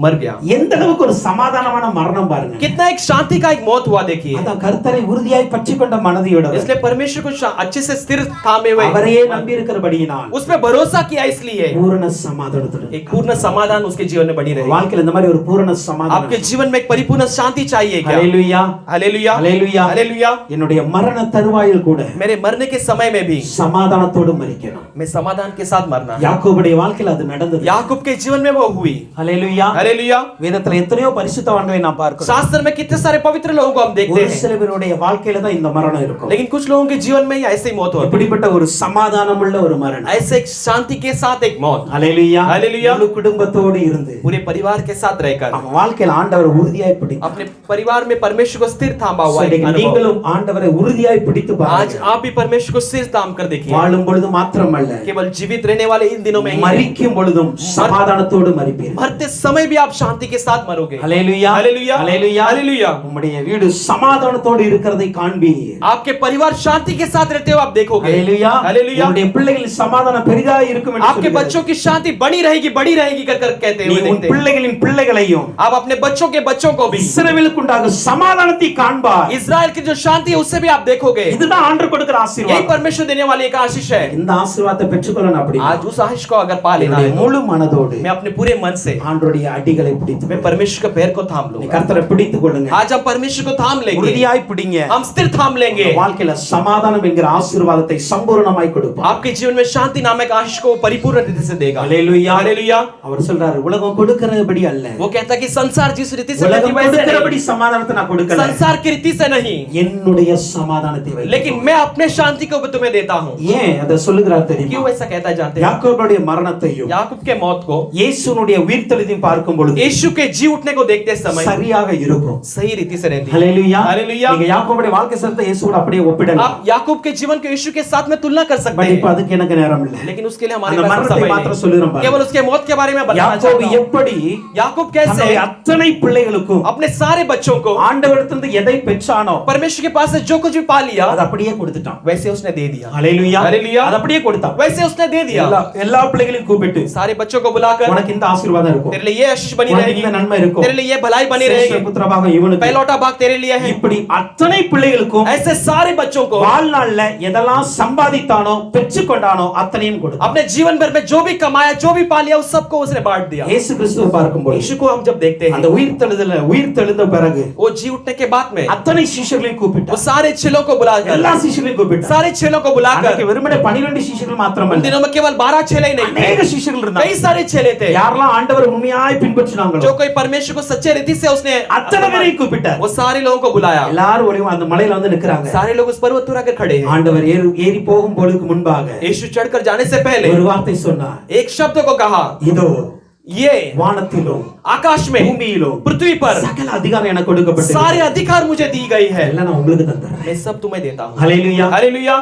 मर गया. எந்த அளவுக்கு ஒரு சமாதானமான மரணம் பாருங்க. कितना एक शांति का एक मौत हुआ देखिए. அதான் கர்த்தரை உறுதியாய் பற்றிக்கொண்ட மனதியோட, इसलिए परमेश्वर को अच्छे से स्थिर थामे हुए, அவரையே நம்பி இருக்கிறபடியினால் उस पे भरोसा किया, इसलिए பூரண சமாதானத்துடன் एक पूर्ण समाधान उसके जीवन में बनी रहे. வாழ்க்கையில இந்த மாதிரி ஒரு பூரண சமாதானம் आपके जीवन में एक परिपूर्ण शांति चाहिए क्या? ஹalleluya, हालेलुया, ஹalleluya, हालेलुया. என்னுடைய மரண தருவாயில் கூட मेरे मरने के समय में भी சமாதானத்தோடு மரிக்கணும். मैं समाधान के साथ मरना. யாக்கோபுடைய வாழ்க்கையில அது நடந்தது. याकूब के जीवन में वो हुई. ஹalleluya, हालेलुया. வேதத்துல எத்தனையோ பரிசுத்தவான்களை நாம் பார்க்கிறோம். शास्त्र में कितने सारे पवित्र लोगों को हम देखते ஒரு हैं, சில பேருடைய வாழ்க்கையில தான் இந்த மரணம் இருக்கும். लेकिन कुछ लोगों के जीवन में ऐसे ही मौत होती है. இப்படிப்பட்ட ஒரு சமாதானமுள்ள ஒரு மரணம், ऐसे एक शांति के साथ एक मौत. ஹalleluya, हालेलुया. முழு குடும்பத்தோடு இருந்து पूरे परिवार के साथ रहकर அவன் வாழ்க்கையில ஆண்டவரை உறுதியாய் பிடித்து, अपने परिवार में परमेश्वर को स्थिर थामा हुआ एक अनुभव. நீங்களும் ஆண்டவரை உறுதியாய் பிடித்து आज பாருங்க. आप भी परमेश्वर को स्थिर थाम कर देखिए. வாழும் பொழுது மாத்திரமல்ல, केवल जीवित रहने वाले इन दिनों में ही, மரிக்கும் பொழுதும் சமாதானத்தோடு மரிப்பீர்கள். मरते समय भी आप शांति के साथ मरोगे. ஹalleluya, हालेलुया, ஹalleluya, हालेलुया. உம்முடைய வீடு சமாதானத்தோடு இருக்கிறதை காண்பீர். आपके परिवार शांति के साथ रहते हो आप देखोगे. ஹalleluya, हालेलुया. உம்முடைய பிள்ளைகளின் சமாதானம் பெரிதாக இருக்கும் என்று आपके बच्चों की शांति बड़ी रहेगी कर कहते நீ हुए உன் देखते हैं. பிள்ளைகளின் பிள்ளைகளையும் आप अपने बच्चों के बच्चों को भी இஸ்ரவேலுக்கு உண்டாகும் சமாதானத்தை காண்பாய். इस्राएल की जो शांति है उससे भी आप देखोगे. இதுதான் ஆண்டவர் கொடுக்கிற यही ஆசீர்வாதம். परमेश्वर देने वाली एक आशीष है. இந்த ஆசீர்வாதத்தை பெற்றுக்கொள்ளணும் அப்படி आज उस आशीष को अगर पा लेना है, முழு மனதோடு मैं अपने पूरे मन से ஆண்டவருடைய அடிகளை பிடித்து, मैं परमेश्वर के पैर को थाम நீ लूंगा. கர்த்தரை பிடித்துக் கொள்ளுங்க. आज हम परमेश्वर को थाम लेंगे, உறுதியாய் பிடிங்க. हम स्थिर थाम लेंगे. வாழ்க்கையில சமாதானம் என்கிற ஆசீர்வாதத்தை சம்பூர்ணமாய் கொடுப்பார். आपके जीवन में शांति नामक आशीष को परिपूर्ण रीति से देगा. ஹalleluya, हालेलुया. அவர் சொல்றாரு, உலகம் கொடுக்கிறபடி அல்ல, वो कहता है कि संसार जिस रीति से உலகம் रहती वैसे கொடுக்கிறபடி नहीं, சமாதானத்தை நான் கொடுக்கல, संसार की रीति से नहीं, என்னுடைய சமாதானத்தை வை. लेकिन मैं अपने शांति को तुम्हें देता हूँ. ஏன் அதை சொல்லுகிறார் क्यों தெரியுமா? ऐसा कहता है जानते हैं? யாக்கோபுடைய மரணத்தையும் याकूब के मौत को, இயேசுனுடைய உயிர்த்தெழுதலையும் பார்க்கும் பொழுது यीशु के जी उठने को देखते समय சரியாக இருக்கும். सही रीति से रहती है. ஹalleluya, हालेलुया. நீங்க யாக்கோபுடைய வாழ்க்கை சரித்திரத்தை இயேசுவோட அப்படியே ஒப்பிடலாம். आप याकूब के जीवन को यीशु के साथ में तुलना कर सकते பட் இப்ப हैं, அதுக்கு எனக்கு நேரம் இல்ல. लेकिन उसके लिए हमारे அந்த पास மரணத்தை समय மாத்திரம் नहीं. சொல்லுறேன் பாருங்க. केवल उसके मौत के बारे में बताना யாக்கோபு चाहता हूं. எப்படி याकूब कैसे தன்னுடைய அத்தனை பிள்ளைகளுக்கும் अपने सारे बच्चों को ஆண்டவரிடத்திலிருந்து எதை பெற்றானோ परमेश्वर के पास से जो कुछ भी पा लिया அது அப்படியே கொடுத்துட்டான். वैसे उसने दे दिया. ஹalleluya, हालेलुया. அது அப்படியே கொடுத்தான். वैसे उसने दे दिया. எல்லா பிள்ளைகளையும் கூப்பிட்டு सारे बच्चों को बुलाकर உனக்கு இந்த ஆசீர்வாதம் இருக்கும், तेरे लिए ये आशीष बनी உனக்கு रहेगी, இந்த நன்மை இருக்கும், तेरे लिए ये भलाई बनी சேஷ்ட रहेगी, புத்திரபாகம் இவனுக்கு, पहलौठा भाग तेरे लिए है. இப்படி அத்தனை பிள்ளைகளுக்கும் ऐसे सारे बच्चों को வாழ்நாள்ல எதெல்லாம் சம்பாதித்தானோ பெற்றுக்கொண்டானோ அத்தனையும் கொடுத்தான். अपने जीवन भर में जो भी कमाया जो भी पा लिया उस सबको उसने बांट दिया. இயேசு கிறிஸ்துவை பார்க்கும்போது यीशु को हम जब देखते அந்த हैं, உயிர்த்தெழுந்த பிறகு वो जी उठने के बाद में அத்தனை சீஷர்களையும் वो கூப்பிட்டார். सारे चेलों को बुलाकर, எல்லா சீஷர்களையும் கூப்பிட்டார். सारे चेलों को बुलाकर, அன்னைக்கு வெறுமனே 12 சீஷர்கள் उन மாத்திரமல்ல, दिनों में केवल 12 चेले ही नहीं அநேக थे, சீஷர்கள் कई இருந்தாங்க. सारे चेले थे. யாரெல்லாம் ஆண்டவரை உண்மையாய் பின்பற்றினாங்களோ जो कोई परमेश्वर को सच्चे रीति से उसने அத்தனை பேரையும் கூப்பிட்டார். वो सारे लोगों को बुलाया. எல்லாரும் ஒரே அந்த மலையில வந்து நிக்கறாங்க. सारे लोग उस पर्वत पर आकर खड़े हैं. ஆண்டவர் ஏறி போகும் பொழுதுக்கு முன்பாக यीशु चढ़कर जाने से पहले ஒரு வார்த்தை சொன்னார். एक शब्द को कहा, இதோ ये வானத்திலும் आकाश में, பூமியிலும் पृथ्वी पर சகல அதிகாரம் எனக்கு கொடுக்கப்பட்டது. सारे अधिकार मुझे दी गई है, எல்லாம் நான் உங்களுக்கு தந்தறேன். मैं सब तुम्हें देता हूँ. ஹalleluya. हालेलुया.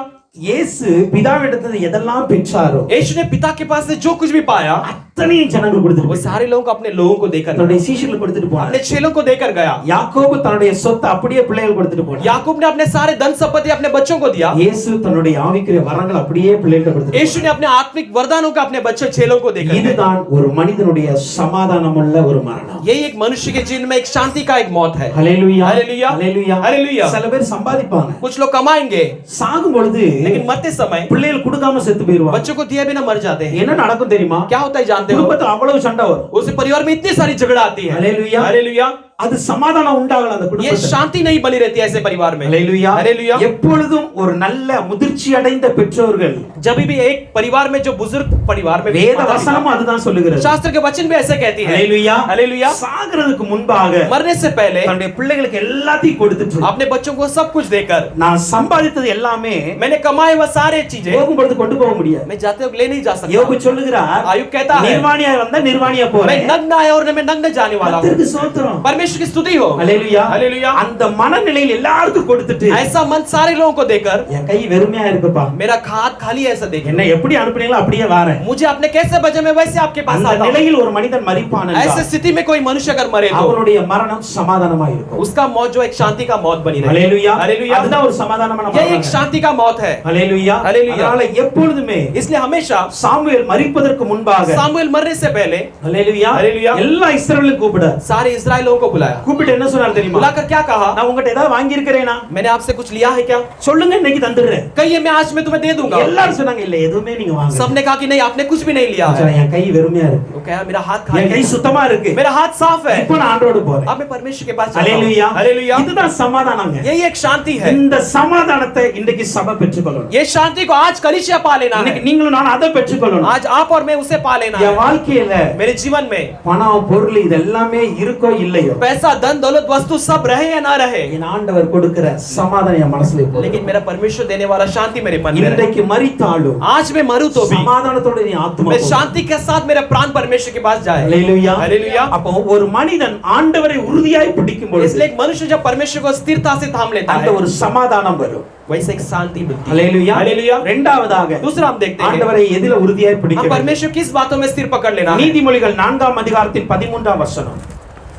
இயேசு பிதாவிடத்தில் எதெல்லாம் பெற்றாரோ यीशु ने पिता के पास से जो कुछ भी पाया அத்தனையும் ஜனங்களுக்கு वो கொடுத்துட்டு सारे लोगों को अपने लोगों को देकर, தன்னுடைய சீஷர்களுக்கு கொடுத்துட்டு போனார். अपने चेलों को देकर गया. யாக்கோபு தன்னுடைய சொத்தை அப்படியே பிள்ளைகள் கொடுத்துட்டு போனார். याकूब ने अपने सारे धन संपत्ति अपने बच्चों को दिया. இயேசு தன்னுடைய ஆவிக்குரிய வரங்களை அப்படியே பிள்ளைகளுக்கு கொடுத்துட்டு यीशु ने अपने आत्मिक वरदानों को अपने बच्चों चेलों को देकर, இதுதான் ஒரு மனிதனுடைய சமாதானமுள்ள ஒரு மரணம். यही एक मनुष्य के जीवन में एक शांति का एक मौत है. ஹalleluya, हालेलुया, ஹalleluya, हालेलुया. சில பேர் சம்பாதிப்பாங்க, कुछ लोग कमाएंगे, சாகும் பொழுது लेकिन मरते समय பிள்ளைகள் கொடுக்காம செத்து போயிடுவாங்க. बच्चों को दिए बिना मर जाते हैं. என்ன நடக்கும் தெரியுமா? क्या होता है जानते जानते हो குடும்பத்துல அவ்வளவு சண்டை வரும். उस परिवार में इतनी सारी झगड़ा आती है हालेलुया हालेलुया அது சமாதானம் உண்டாகல அந்த ये குடும்பத்துல. शांति नहीं बनी रहती है ऐसे परिवार में हालेलुया हालेलुया எப்பொழுதும் ஒரு நல்ல முதிர்ச்சி அடைந்த பெற்றோர்கள் जब भी एक परिवार में जो बुजुर्ग परिवार में வேத வசனமும் அதுதான் சொல்லுகிறது. शास्त्र के वचन भी ऐसे कहती है हालेलुया हालेलुया சாகிறதுக்கு முன்பாக मरने से पहले தன்னுடைய பிள்ளைகளுக்கு எல்லாத்தையும் கொடுத்துட்டு अपने बच्चों को सब कुछ देकर நான் சம்பாதித்தது எல்லாமே मैंने कमाए वह सारे चीजें போகும்போது கொண்டு போக முடியாது. मैं जाते हुए ले नहीं जा सकता யோபு சொல்லுகிறார் आयुब कहता है நிர்வாணியா வந்தா நிர்வாணியா मैं போறேன். नग्न आया और मैं नग्न जाने वाला हूँ கர்த்தருக்கு ஸ்தோத்திரம். परमेश्वर की स्तुति हो हालेलुया हालेलुया அந்த மனநிலையில் எல்லாருக்கும் கொடுத்துட்டு ऐसा मन सारे लोगों को देकर என் கை வெறுமையா இருக்குப்பா, मेरा हाथ खाली है ऐसा देखे என்ன எப்படி அனுப்புனீங்களோ அப்படியே வரேன். मुझे आपने कैसे भेजा मैं वैसे आपके पास அந்த आता हूं நிலையில் ஒரு மனிதன் மரிப்பான் ऐसे என்றால் स्थिति में कोई मनुष्य अगर मरे तो அவனுடைய மரணம் சமாதானமா இருக்கும். उसका मौत जो एक शांति का मौत बनी रहे हालेलुया हालेलुया அதுதான் ஒரு சமாதானமான ये एक மரணம். शांति का मौत है हालेलुया हालेलुया அதனால எப்பொழுதுமே इसलिए हमेशा சாமுவேல் மரிப்பதற்கு முன்பாக सामुएल मरने से पहले हालेलुया हालेलुया எல்லா இஸ்ரவேலையும் கூப்பிட सारे इस्राएलियों को बुलाया கூப்பிட்டு என்ன சொன்னார் தெரியுமா? बुलाकर क्या कहा நான் உங்ககிட்ட ஏதாவது வாங்கி இருக்கிறேனா? मैंने आपसे कुछ लिया है क्या சொல்லுங்க இன்னைக்கு தந்துறேன். कहिए मैं आज में तुम्हें दे दूंगा எல்லாரும் சொன்னாங்க இல்ல எதுவுமே நீங்க வாங்க. सबने कहा कि नहीं आपने कुछ भी नहीं लिया है என் கை வெறுமையா இருக்கு. वो कहा मेरा हाथ என் खाली கை है சுத்தமா இருக்கு. मेरा हाथ साफ है இப்போ நான் ஆண்டோடு போறேன். अब मैं परमेश्वर के पास जाता हूं हालेलुया हालेलुया இதுதான் சமாதானங்க. यही एक शांति है இந்த சமாதானத்தை இன்றைக்கு சபை பெற்றுக்கொள்ளணும். ये शांति को आज कलीसिया पा लेना இன்னைக்கு है நீங்களும் நான் அதை பெற்றுக்கொள்ளணும். आज आप और मैं उसे पा लेना என் है வாழ்க்கையில मेरे जीवन में பணம் பொருள் இது எல்லாமே இருக்கோ இல்லையோ पैसा धन दौलत वस्तु सब रहे या ना रहे என் ஆண்டவர் கொடுக்கிற சமாதானம் என் மனசுல இப்போ. लेकिन मेरा परमेश्वर देने वाला शांति मेरे मन में रहे இன்றைக்கு மரித்தாலும் आज मैं मरूं तो भी சமாதானத்தோட நீ ஆத்துமா मैं शांति के साथ मेरा प्राण परमेश्वर के पास जाए हालेलुया हालेलुया அப்போ ஒரு மனிதன் ஆண்டவரை உறுதியாய் பிடிக்கும் பொழுது इसलिए एक मनुष्य जब परमेश्वर को स्थिरता से थाम लेता அந்த है ஒரு சமாதானம் வரும். वैसे एक शांति मिलती है हालेलुया हालेलुया இரண்டாவதாக दूसरा हम देखते हैं ஆண்டவரை எதில உறுதியாய் हम பிடிக்க வேண்டும்? परमेश्वर किस बातों में स्थिर पकड़ लेना है நீதிமொழிகள் 4ஆம் அதிகாரத்தின் 13ஆம் வசனம்.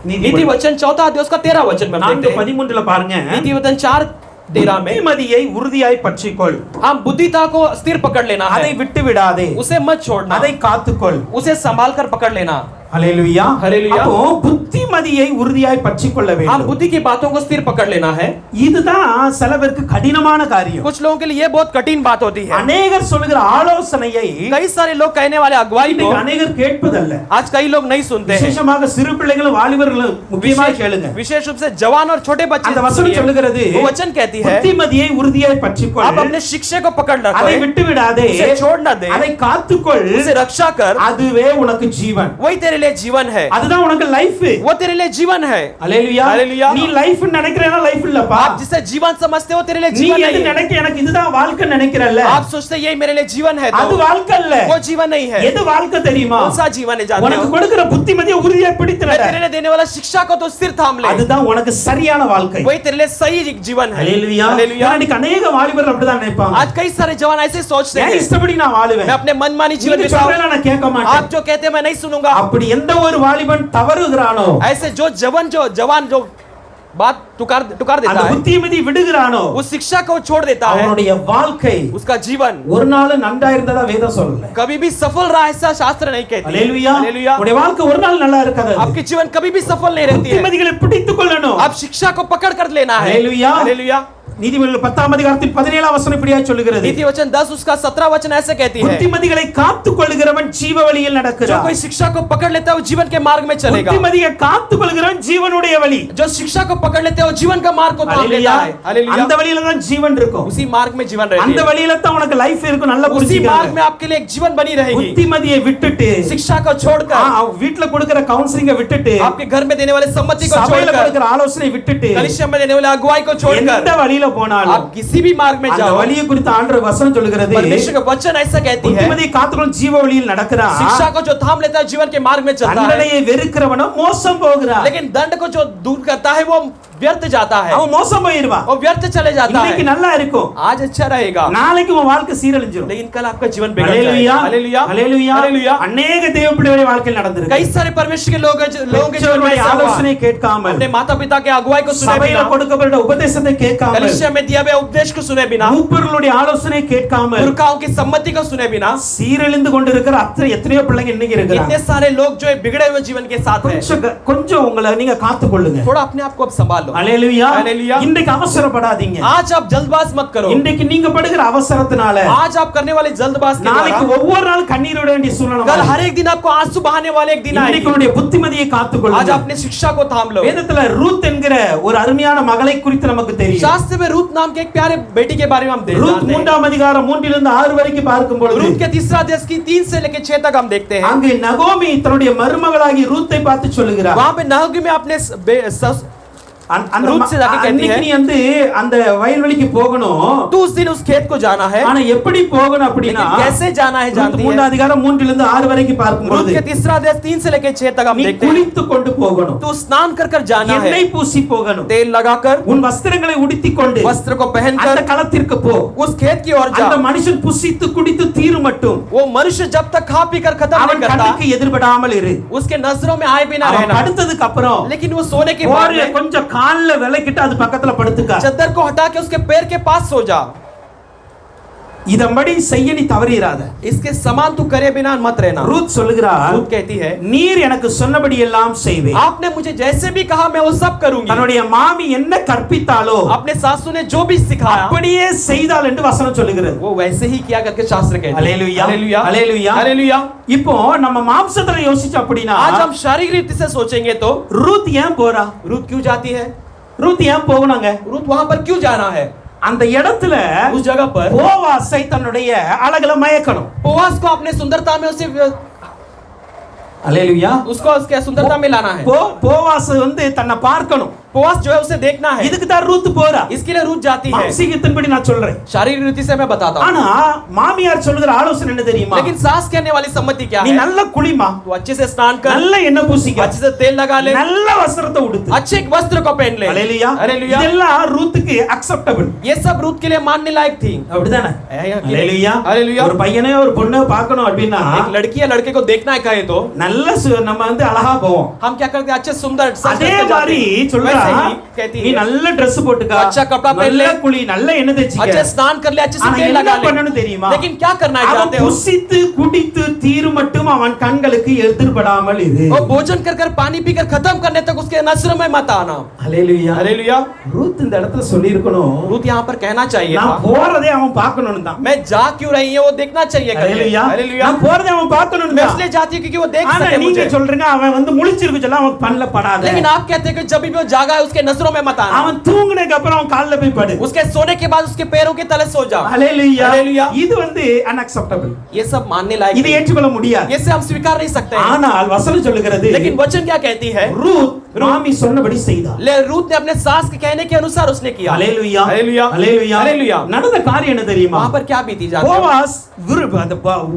नीति वचन 4 अध्याय उसका 13 वचन में हम देखते हैं 4:13 பாருங்க. नीति वचन 4:13 में புத்திமதியை உறுதியாய் பற்றிக்கொள், हम बुद्धिता को स्थिर पकड़ लेना அதை है விட்டு விடாதே, उसे मत छोड़ना அதை காத்துக்கொள். उसे संभाल कर पकड़ लेना हालेलुया हालेलुया அப்போ புத்திமதியை உறுதியாய் பற்றிக்கொள்ள हम வேண்டும். बुद्धि की बातों को स्थिर पकड़ लेना है இதுதான் சில பேருக்கு கடினமான காரியம். कुछ लोगों के लिए ये बहुत कठिन बात होती है अनेகர் சொல்லுகிற ஆலோசனையை कई सारे लोग कहने वाले अगुवाई को இன்னைக்கு अनेகர் கேட்பதல்ல. आज कई लोग नहीं सुनते हैं விசேஷமாக சிறு பிள்ளைகளும் வாலிபர்களும் முக்கியமாக கேளுங்க. विशेष रूप से जवान और छोटे बच्चे அந்த வசனம் சொல்லுகிறது वो वचन कहती है புத்திமதியை உறுதியாய் பற்றிக்கொள், आप अपने शिक्षा को पकड़ रखो அதை விட்டு விடாதே, उसे छोड़ ना दे அதை காத்துக்கொள், उसे रक्षा कर அதுவே உனக்கு ஜீவன். वही तेरे लिए जीवन है அதுதான் உனக்கு லைஃப். वो तेरे लिए जीवन है ஹalleluya हालेलुया நீ லைஃப் நினைக்கிறேனா லைஃப் இல்லப்பா. आप जिसे जीवन समझते हो तेरे लिए நீ जीवन எது नहीं है நினைக்க எனக்கு இதுதான் வாழ்க்கை நினைக்கிறல்ல, आप सोचते यही मेरे लिए जीवन है அது तो வாழ்க்கை இல்ல. वो जीवन नहीं है எது வாழ்க்கை தெரியுமா? कौन सा जीवन है जानते உனக்கு हो கொடுக்கிற புத்திமதியை உறுதியாய் मैं பிடித்து तेरे நட. लिए देने वाला शिक्षा को तो स्थिर थाम ले அதுதான் உனக்கு சரியான வாழ்க்கை. वही तेरे लिए सही जीवन है ஹalleluya हालेलुया இன்னைக்கு अनेக வாலிபர்கள் அப்படிதான் நினைப்பாங்க. आज कई सारे जवान ऐसे सोचते ஏன் हैं இஷ்டப்படி நான் வாழுவேன், मैं अपने मनमानी जीवन நீங்க बिताऊं சொல்றேன்னா நான் கேட்க மாட்டேன். आप जो कहते हैं मैं नहीं सुनूंगा அப்படி எந்த ஒரு வாலிபன் தவறுகிறானோ, ऐसे जो जवान जो बात टुकार देता அந்த है புத்திமதி விடுகிறானோ, उस शिक्षा को छोड़ देता है அவனுடைய வாழ்க்கை उसका जीवन ஒரு நாள் நன்றா இருந்ததா வேதம் சொல்லல. कभी भी सफल रहा ऐसा शास्त्र नहीं कहती ஹalleluya हालेलुया உன்னுடைய வாழ்க்கை ஒரு நாள் நல்லா இருக்காது. आपकी जीवन कभी भी सफल नहीं रहती है புத்திமதிகளை பிடித்துக் கொள்ளணும். आप शिक्षा को पकड़ कर लेना है हालेलुया हालेलुया நீதிமொழிகள் 10ஆம் அதிகாரத்தின் 17ஆம் வசனம் இப்படியே சொல்லுகிறது, नीति वचन 10 उसका 17 वचन ऐसे कहती है புத்திமதிகளை காத்துக் கொள்கிறவன் ஜீவ வழியில் जो நடக்கிறான். कोई शिक्षा को पकड़ लेता है वो जीवन के मार्ग में चलेगा புத்திமதியை காத்துக் கொள்கிறவன் ஜீவனுடைய வழி. जो शिक्षा को पकड़ लेते हैं वो जीवन का मार्ग को थाम ஹalleluya लेता है हालेलुया அந்த வழியில தான் ஜீவன் இருக்கும். उसी मार्ग में जीवन रहती அந்த है வழியில தான் உனக்கு லைஃப் இருக்கும். நல்லா उसी புரிஞ்சுக்கங்க. मार्ग में आपके लिए एक जीवन बनी रहेगी புத்திமதியை விட்டுட்டு शिक्षा को छोड़कर வீட்ல கொடுக்கிற கவுன்சிலிங்க விட்டுட்டு आपके घर में देने वाले सम्मति को சபையில छोड़कर கொடுக்கிற ஆலோசனை விட்டுட்டு कलीसिया में देने वाले अगुवाई को छोड़कर எந்த வழியில போனாலும் आप किसी भी मार्ग में அந்த जाओ வழியை குறித்து ஆண்டவர் வசனம் சொல்லுகிறது, परमेश्वर का वचन ऐसा कहती है புத்திமதியை காத்துக்கொள் ஜீவ வழியில் நடக்கிறான். शिक्षा को जो थाम लेता है जीवन के मार्ग में चलता है தண்டனையை வெறுக்கிறவனோ மோசம் போகிறான். लेकिन दंड को जो दूर करता है वो व्यर्थ जाता है அவன் மோசம் போயிடுவான். वो व्यर्थ चले जाता இன்னைக்கு है நல்லா இருக்கும், आज अच्छा रहेगा நாளைக்கு உன் வாழ்க்கை சீரழிஞ்சிரும். लेकिन कल आपका जीवन बिगड़ ஹalleluya जाएगा हालेलुया ஹalleluya हालेलुया अनेक தேவ பிள்ளைகளுடைய வாழ்க்கையில் நடந்திருக்கு. कई सारे परमेश्वर के लोगों के जीवन में பெற்றோருடைய ऐसा हुआ ஆலோசனை கேட்காமல், अपने माता पिता के अगुवाई को सुने சபையில बिना கொடுக்கப்பட்ட உபதேசத்தை கேட்காமல், कलीसिया मनुष्य हमें दिया हुआ उपदेश को सुने बिना, மூப்பர்களுடைய ஆலோசனை கேட்காமல் पुरखाओं की सम्मति को सुने बिना சீரழிந்து கொண்டிருக்கிற அத்தனை எத்தனையோ பிள்ளைங்க இன்னைக்கு இருக்கிறாங்க. इतने सारे लोग जो है बिगड़े हुए जीवन के साथ हैं. கொஞ்சம் உங்களை நீங்க காத்துக்கொள்ளுங்க. थोड़ा अपने आप को अब संभाल लो. ஹalleluya. हालेलुया. இன்னைக்கு அவசரப்படாதீங்க. आज आप जल्दबाज मत करो. இன்னைக்கு நீங்க படுகிற அவசரத்தினால आज आप करने वाले जल्दबाज के நாளைக்கு द्वारा ஒவ்வொரு நாள் கண்ணீர் விட வேண்டிய சூழ்நிலை कल हर एक दिन आपको आंसू बहाने वाले एक दिन आएगी. இன்னைக்கு உங்களுடைய புத்திமதியை காத்துக்கொள்ளுங்க. आज अपने शिक्षा को थाम लो. வேதத்துல ரூத் என்கிற ஒரு அருமையான மகளை குறித்து நமக்கு தெரியும். शास्त्र में रूत नाम के एक प्यारे बेटी के बारे में हम ரூத் जानते हैं. 3ஆம் அதிகாரம் 3 இலிருந்து 6 வரைக்கும் பார்க்கும் பொழுது रूत के तीसरा अध्याय की 3 से लेकर 6 तक हम देखते हैं. அங்கே நகோமி தன்னுடைய மருமகளாகி ரூத்தை பார்த்து சொல்லுகிறார். वहां पे नाहोमी में अपने ரூத் से जाके कहती है நீ வந்து அந்த வயல்வெளிக்கு போகணும். तू उस दिन उस खेत को जाना है. ஆனா எப்படி போகணும் அப்படினா कैसे जाना है जानती है. 3ஆம் அதிகாரம் 3 இலிருந்து 6 வரைக்கும் பார்க்கும் பொழுது रूत के तीसरा अध्याय 3 से लेकर 6 तक हम देखते हैं. குளித்து கொண்டு போகணும். तू स्नान कर जाना है. எண்ணெய் பூசி போகணும். तेल लगाकर உன் வஸ்திரங்களை உடுத்திக் கொண்டு वस्त्र को पहनकर அந்த களத்திற்கு போ. उस खेत की ओर जा. அந்த மனுஷன் புசித்து குடித்து தீரும் மட்டும் वो मनुष्य जब तक खा पी कर खत्म नहीं करता கண்ணுக்கு எதிர்படாமல் இரு. उसके नजरों में आए बिना रहना. படுத்ததுக்கு அப்புறம் लेकिन वो सोने के बाद में கொஞ்சம் கால்ல விலக்கிட்டு அது பக்கத்துல படுத்துக்க. चद्दर को हटा के उसके पैर के पास सो जा. இதம்படி செய்ய நீ தவறிராத. इसके समान तू करे बिना मत रहना. ரூத் சொல்லுகிறார், रूत कहती है நீர் எனக்கு சொன்னபடி எல்லாம் செய்வேன். आपने मुझे जैसे भी कहा मैं वो सब करूंगी. தன்னுடைய மாமி என்ன கற்பித்தாலோ अपने सासू ने जो भी सिखाया அப்படியே செய்தாள் என்று வசனம் சொல்லுகிறது. वो वैसे ही किया करके शास्त्र कहता है. ஹalleluya हालेलुया ஹalleluya हालेलुया. இப்போ நம்ம மாம்சத்துல யோசிச்ச அப்படினா आज हम शारीरिक रीति से सोचेंगे तो ரூத் ஏன் போறா? रूत क्यों जाती है? ரூத் ஏன் போகணுங்க? रूत वहां पर क्यों जाना है? அந்த இடத்துல उस जगह पर போவாசை தன்னுடைய அழகுல மயக்கணும். बोआज को अपने सुंदरता में उसे ஹalleluya उसको उसके सुंदरता में लाना है. போவாஸ் வந்து தன்னை பார்க்கணும். बोआज जो है उसे देखना है. இதுக்கு தான் ரூத் போறா. इसके लिए रूत जाती है. மாம்சீகத்தின்படி நான் சொல்றேன். शारीरिक रीति से मैं बताता हूं. ஆனா மாமியார் சொல்லுகிற ஆலோசனை என்ன தெரியுமா? लेकिन सास कहने वाली सम्मति क्या நீ है? நல்ல குளிமா, तू अच्छे से स्नान कर, நல்ல எண்ணெய் பூசிக்க, अच्छे से तेल लगा ले, நல்ல வஸ்திரத்தை உடுத்து. अच्छे एक वस्त्र को पहन ले. ஹalleluya हालेलुया. இதெல்லாம் ரூத்துக்கு அக்செப்டபிள். ये सब रूत के लिए मानने लायक थी. அப்படிதானே? ஹalleluya हालेलुया. ஒரு பையனே ஒரு பொண்ணை பார்க்கணும் அப்படினா एक लड़की या लड़के को देखना है कहे तो நல்ல நம்ம வந்து அழகா போவோம். हम क्या करते हैं? अच्छे सुंदर அதே மாதிரி சொல்றா, कहती நீ है நல்ல Dress போட்டுக்க, अच्छा कपड़ा पहन ले, நல்ல குளி, நல்ல எண்ணெய் தேய்ச்சிக்க, अच्छे स्नान कर ले, अच्छे से ஆனா तेल என்ன लगा ले. பண்ணணும் தெரியுமா? लेकिन क्या करना है அவன் जानते हो? புசித்து குடித்து தீரும் மட்டும் அவன் கண்களுக்கு எதிர்படாமல் இரு. और भोजन कर कर पानी पीकर खत्म करने तक उसके नजरों में मत आना. ஹalleluya हालेलुया. ரூத் இந்த இடத்துல சொல்லி இருக்கணும், रूत यहाँ पर कहना चाहिए நான் था, போறதே அவன் பார்க்கணும்னு தான். मैं जा क्यों रही है वो देखना चाहिए. ஹalleluya हालेलुया. நான் போறதே அவன் பார்க்கணும்னு मैं தான். इसलिए जाती हूं क्योंकि वो देख ஆனா सके நீங்க मुझे. சொல்றீங்க அவன் வந்து முழிச்சிருக்கு சொல்ல அவன் கண்ணுல படாத. लेकिन आप कहते हैं कि जब भी वो जागा है उसके नजरों में मत आना. அவன் தூங்குனதுக்கு அப்புறம் அவன் கால்ல போய் படு. उसके सोने के बाद उसके पैरों के तले सो जाओ. ஹalleluya हालेलुया. இது வந்து unacceptable. ये सब मानने लायक இது ஏற்றுக்கொள்ள முடியாது. ये से हम स्वीकार नहीं सकते हैं. ஆனால் வசனம் சொல்லுகிறது, लेकिन वचन क्या कहती है? ரூத் மாமி சொன்னபடி செய்தாள். ले रूत ने अपने सास के कहने के अनुसार उसने किया. ஹalleluya हालेलुया. ஹalleluya हालेलुया. நடந்த காரியம் என்ன தெரியுமா? वहां पर क्या बीती जाती है? போவாஸ்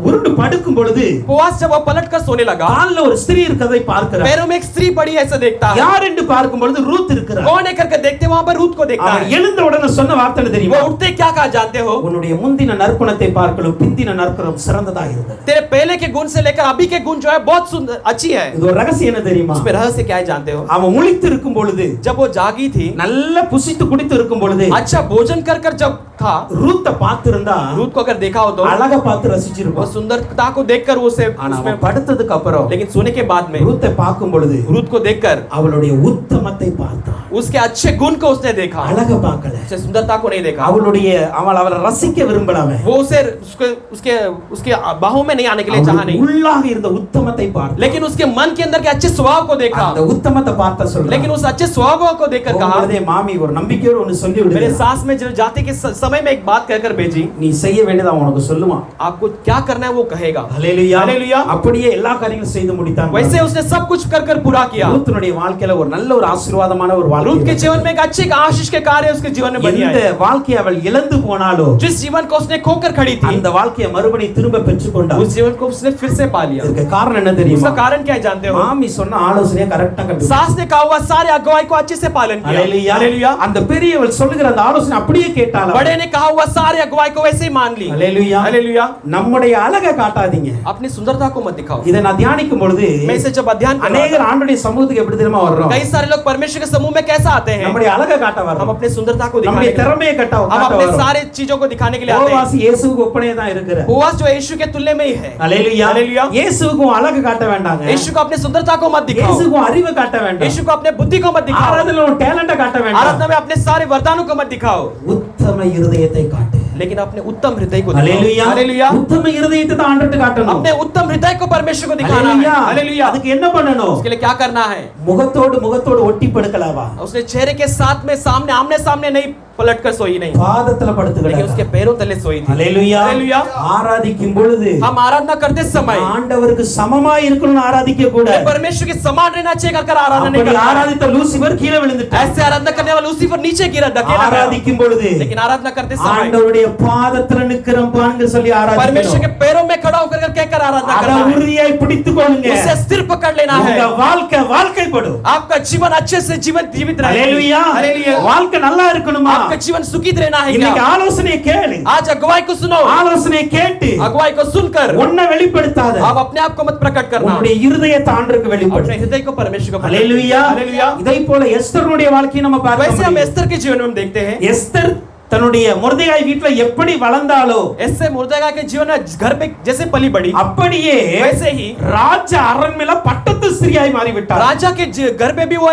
உருண்டு படுக்கும் பொழுது बोआज जब वो पलटकर सोने लगा, கால்ல ஒரு ஸ்திரீ இருக்கதை பார்க்கிறார். पैरों में एक स्त्री पड़ी है ऐसा देखता है. யார் என்று பார்க்கும் பொழுது ரூத் இருக்கிறார். कौन है करके देखते वहां पर रूत को देखता அவன் है. எழுந்த உடனே சொன்ன வார்த்தை என்ன தெரியுமா? वो उठते क्या कहा जानते हो? உன்னுடைய முந்தின நற்குணத்தை பார்க்கலும் பிந்தின நற்குணம் சிறந்ததா இருந்தது. तेरे पहले के गुण से लेकर अभी के गुण जो है बहुत सुंदर अच्छी है. இது ஒரு ரகசியம் என்ன தெரியுமா? उसमें रहस्य क्या है जानते हो? அவன் முழித்து இருக்கும் பொழுது, जब वो जागी थी, நல்ல புசித்து குடித்து இருக்கும் பொழுது, अच्छा भोजन कर कर जब था, ரூத்த பார்த்திருந்தா रूत को अगर देखा हो तो அழகா பார்த்து वो ரசிச்சிருப்பான். सुंदरता को देखकर वो उसे ஆனா उसमें, அவன் படுத்ததுக்கு அப்புறம் लेकिन सोने के बाद में ரூத்தை பார்க்கும் பொழுது रूत को देखकर அவளுடைய உத்தமத்தை பார்த்தான். उसके अच्छे गुण को उसने देखा, அழக பார்க்கல. उससे सुंदरता को नहीं देखा. அவளுடைய அவளை ரசிக்க விரும்பல. அவன் वो उसे उसके उसके उसके बाहों में नहीं आने के लिए चाहा नहीं, உள்ளாக இருந்த உத்தமத்தை பார்த்தான். लेकिन उसके मन के अंदर के अच्छे स्वभाव को देखा. அந்த உத்தமத்தை பார்த்த சொல்றான். लेकिन उस अच्छे स्वभाव को देखकर कहा, போகும்போதே மாமி ஒரு நம்பிக்கையோட ஒன்னு சொல்லி मेरे விடுங்க. सास में जब जाते के समय में एक बात कहकर भेजी, நீ செய்ய வேண்டியது அவன் உனக்கு சொல்லுவான். आपको क्या करना है वो कहेगा. ஹalleluya हालेलुया. அப்படியே எல்லா காரியங்களும் செய்து முடித்தான். वैसे उसने सब कुछ कर कर पूरा किया. ரூத்துடைய வாழ்க்கையில ஒரு நல்ல ஒரு ஆசீர்வாதமான ஒரு வாழ்க்கை. रूत के जीवन में एक अच्छे आशीष के कार्य उसके जीवन में बनी இந்த है. வாழ்க்கையை அவள் இழந்து போனாலோ, जिस जीवन को उसने खोकर खड़ी थी, அந்த வாழ்க்கையை மறுபடியும் திரும்ப பெற்றுக்கொண்டாள். उस जीवन को उसने फिर से पा लिया. இதுக்கு காரணம் என்ன தெரியுமா? उसका कारण क्या है जानते हो? மாமி சொன்ன ஆலோசனையை கரெக்ட்டா கண்டுபிடிச்சா. सास ने कहा हुआ सारे अगुवाई को अच्छे से पालन किया. ஹalleluya हालेलुया. அந்த பெரியவள் சொல்லுகிற அந்த ஆலோசனை அப்படியே கேட்டாள். बड़े ने कहा हुआ सारे अगुवाई को वैसे ही मान ली. ஹalleluya हालेलुया. நம்முடைய அழகை காட்டாதீங்க. अपनी सुंदरता को मत दिखाओ. இதை நான் தியானிக்கும் பொழுது मैं इसे जब अध्ययन कर रहा अनेक था, ஆண்டுடைய சமூகத்துக்கு எப்படி தெரியுமா வர்றோம்? कई सारे लोग परमेश्वर के समूह में कैसा आते हैं? நம்முடைய அழகை காட்ட हम வரோம், अपने सुंदरता को நம்முடைய दिखाने के लिए, திறமையை காட்ட हम காட்ட अपने வரோம். सारे चीजों को दिखाने के लिए आते हैं. போவாஸ் இயேசுவுக்கு ஒப்பனையே தான் இருக்கிறார். बोआज जो यीशु के तुल्य में ही है. அல்லேலூயா. हालेलुया. இயேசுவுக்கு அழகு காட்ட வேண்டாங்க, यीशु को अपने सुंदरता को मत दिखाओ, இயேசுவுக்கு அறிவை காட்ட வேண்டாம், यीशु को अपने बुद्धि को मत दिखाओ, ஆராதனையில ஒரு டேலண்ட காட்ட வேண்டாம், आराधना में अपने सारे वरदानों को मत दिखाओ, உத்தம இருதயத்தை காட்டு. लेकिन अपने उत्तम हृदय को அல்லேலூயா. दिखाओ. हालेलुया. உத்தம இருதயத்தை தான் ஆண்டவர்ட்ட காட்டணும். अपने उत्तम हृदय को परमेश्वर को दिखाना है. அல்லேலூயா. हालेलुया. அதுக்கு என்ன பண்ணணும்? उसके लिए क्या करना है? முகத்தோடு முகத்தோடு ஒட்டி படுக்கலாவா? उसने चेहरे के साथ में सामने आमने सामने नहीं पलट कर सोई नहीं, பாதத்துல படுத்து लेकिन கிடக்கா. उसके पैरों तले सोई थी. அல்லேலூயா. हालेलुया. ஆராதிக்கும் பொழுது हम आराधना करते समय ஆண்டவருக்கு சமமாய் இருக்கணும்னு ஆராதிக்க கூட. परमेश्वर के समान रहना चाहिए कर आराधना नहीं அப்படி करना. ஆராதித்த லூசிபர் கீழே விழுந்துட்டார். ऐसे आराधना करने वाला लूसीफर नीचे गिरा, धकेला गया. ஆராதிக்கும் பொழுது लेकिन आराधना करते समय ஆண்டவருடைய பாதத்துல நிக்கிறோம்னு சொல்லி परमेश्वर के ஆராதிக்கணும். पैरों में खड़ा होकर कहकर आराधना அத करना है. உறுதியாய் பிடித்துக்கொள்ளுங்க. उसे स्थिर पकड़ लेना है. உங்க வாழ்க்கைப்படும். आपका जीवन अच्छे से जीवित रहे. அல்லேலூயா. हालेलुया. வாழ்க்கை நல்லா இருக்கணுமா? आपका जीवन सुखी रहना है இன்னைக்கு क्या? ஆலோசனையை கேளு. आज अगुवाई को सुनो, ஆலோசனையை கேட்டு अगुवाई को सुनकर உன்னை வெளிப்படுத்தாத. आप अपने आप को मत प्रकट करना, உன்னுடைய இருதயத்தை ஆண்டவருக்கு अपने வெளிப்படுத்து. हृदय को परमेश्वर को प्रकट அல்லேலூயா. करना. हालेलुया. இதை போல எஸ்தருடைய வாழ்க்கையை நம்ம वैसे हम பார்க்கிறோம். एस्तर के जीवन में हम देखते हैं. எஸ்தர் தன்னுடைய மொர்தெகாய் வீட்ல எப்படி வளர்ந்தாலோ ऐसे मुर्देगाय के जीवन में घर में जैसे पली बड़ी, அப்படியே वैसे ही ராஜ அரண்மனையில பட்டத்து ஸ்திரியாய் மாறி விட்டார். राजा के घर पे भी वो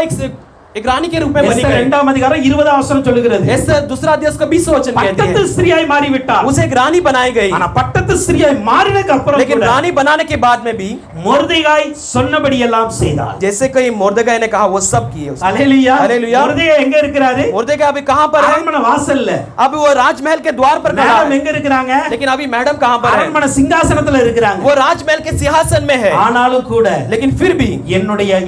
एक रानी के रूप में बनी எஸ்தர் गई. 2ஆம் அதிகாரம் 20ஆம் வசனம் சொல்லுகிறது. ऐसे दूसरा अध्याय उसका 20 वचन कहते பட்டத்து हैं, ஸ்திரியாய் மாறி விட்டார். उसे एक रानी बनाई गई. ஆனா பட்டத்து ஸ்திரியாய் மாறினதுக்கு அப்புறம் लेकिन கூட रानी बनाने के बाद में भी மொர்தெகாய் சொன்னபடி எல்லாம் செய்தார். जैसे कोई मुर्देगाय ने कहा वो सब किए उसने. அல்லேலூயா. हालेलुया. மொர்தெகாய் எங்க இருக்கிறாரு? मुर्देगाय अभी कहां पर है? அரண்மனை வாசல்ல. अभी वो राजमहल के द्वार पर खड़ा மேடம் है. எங்க இருக்கிறாங்க? लेकिन अभी मैडम कहां पर है? அரண்மனை சிங்காசனத்துல இருக்கிறாங்க. वो राजमहल के सिंहासन में है. ஆனாலும் கூட लेकिन फिर भी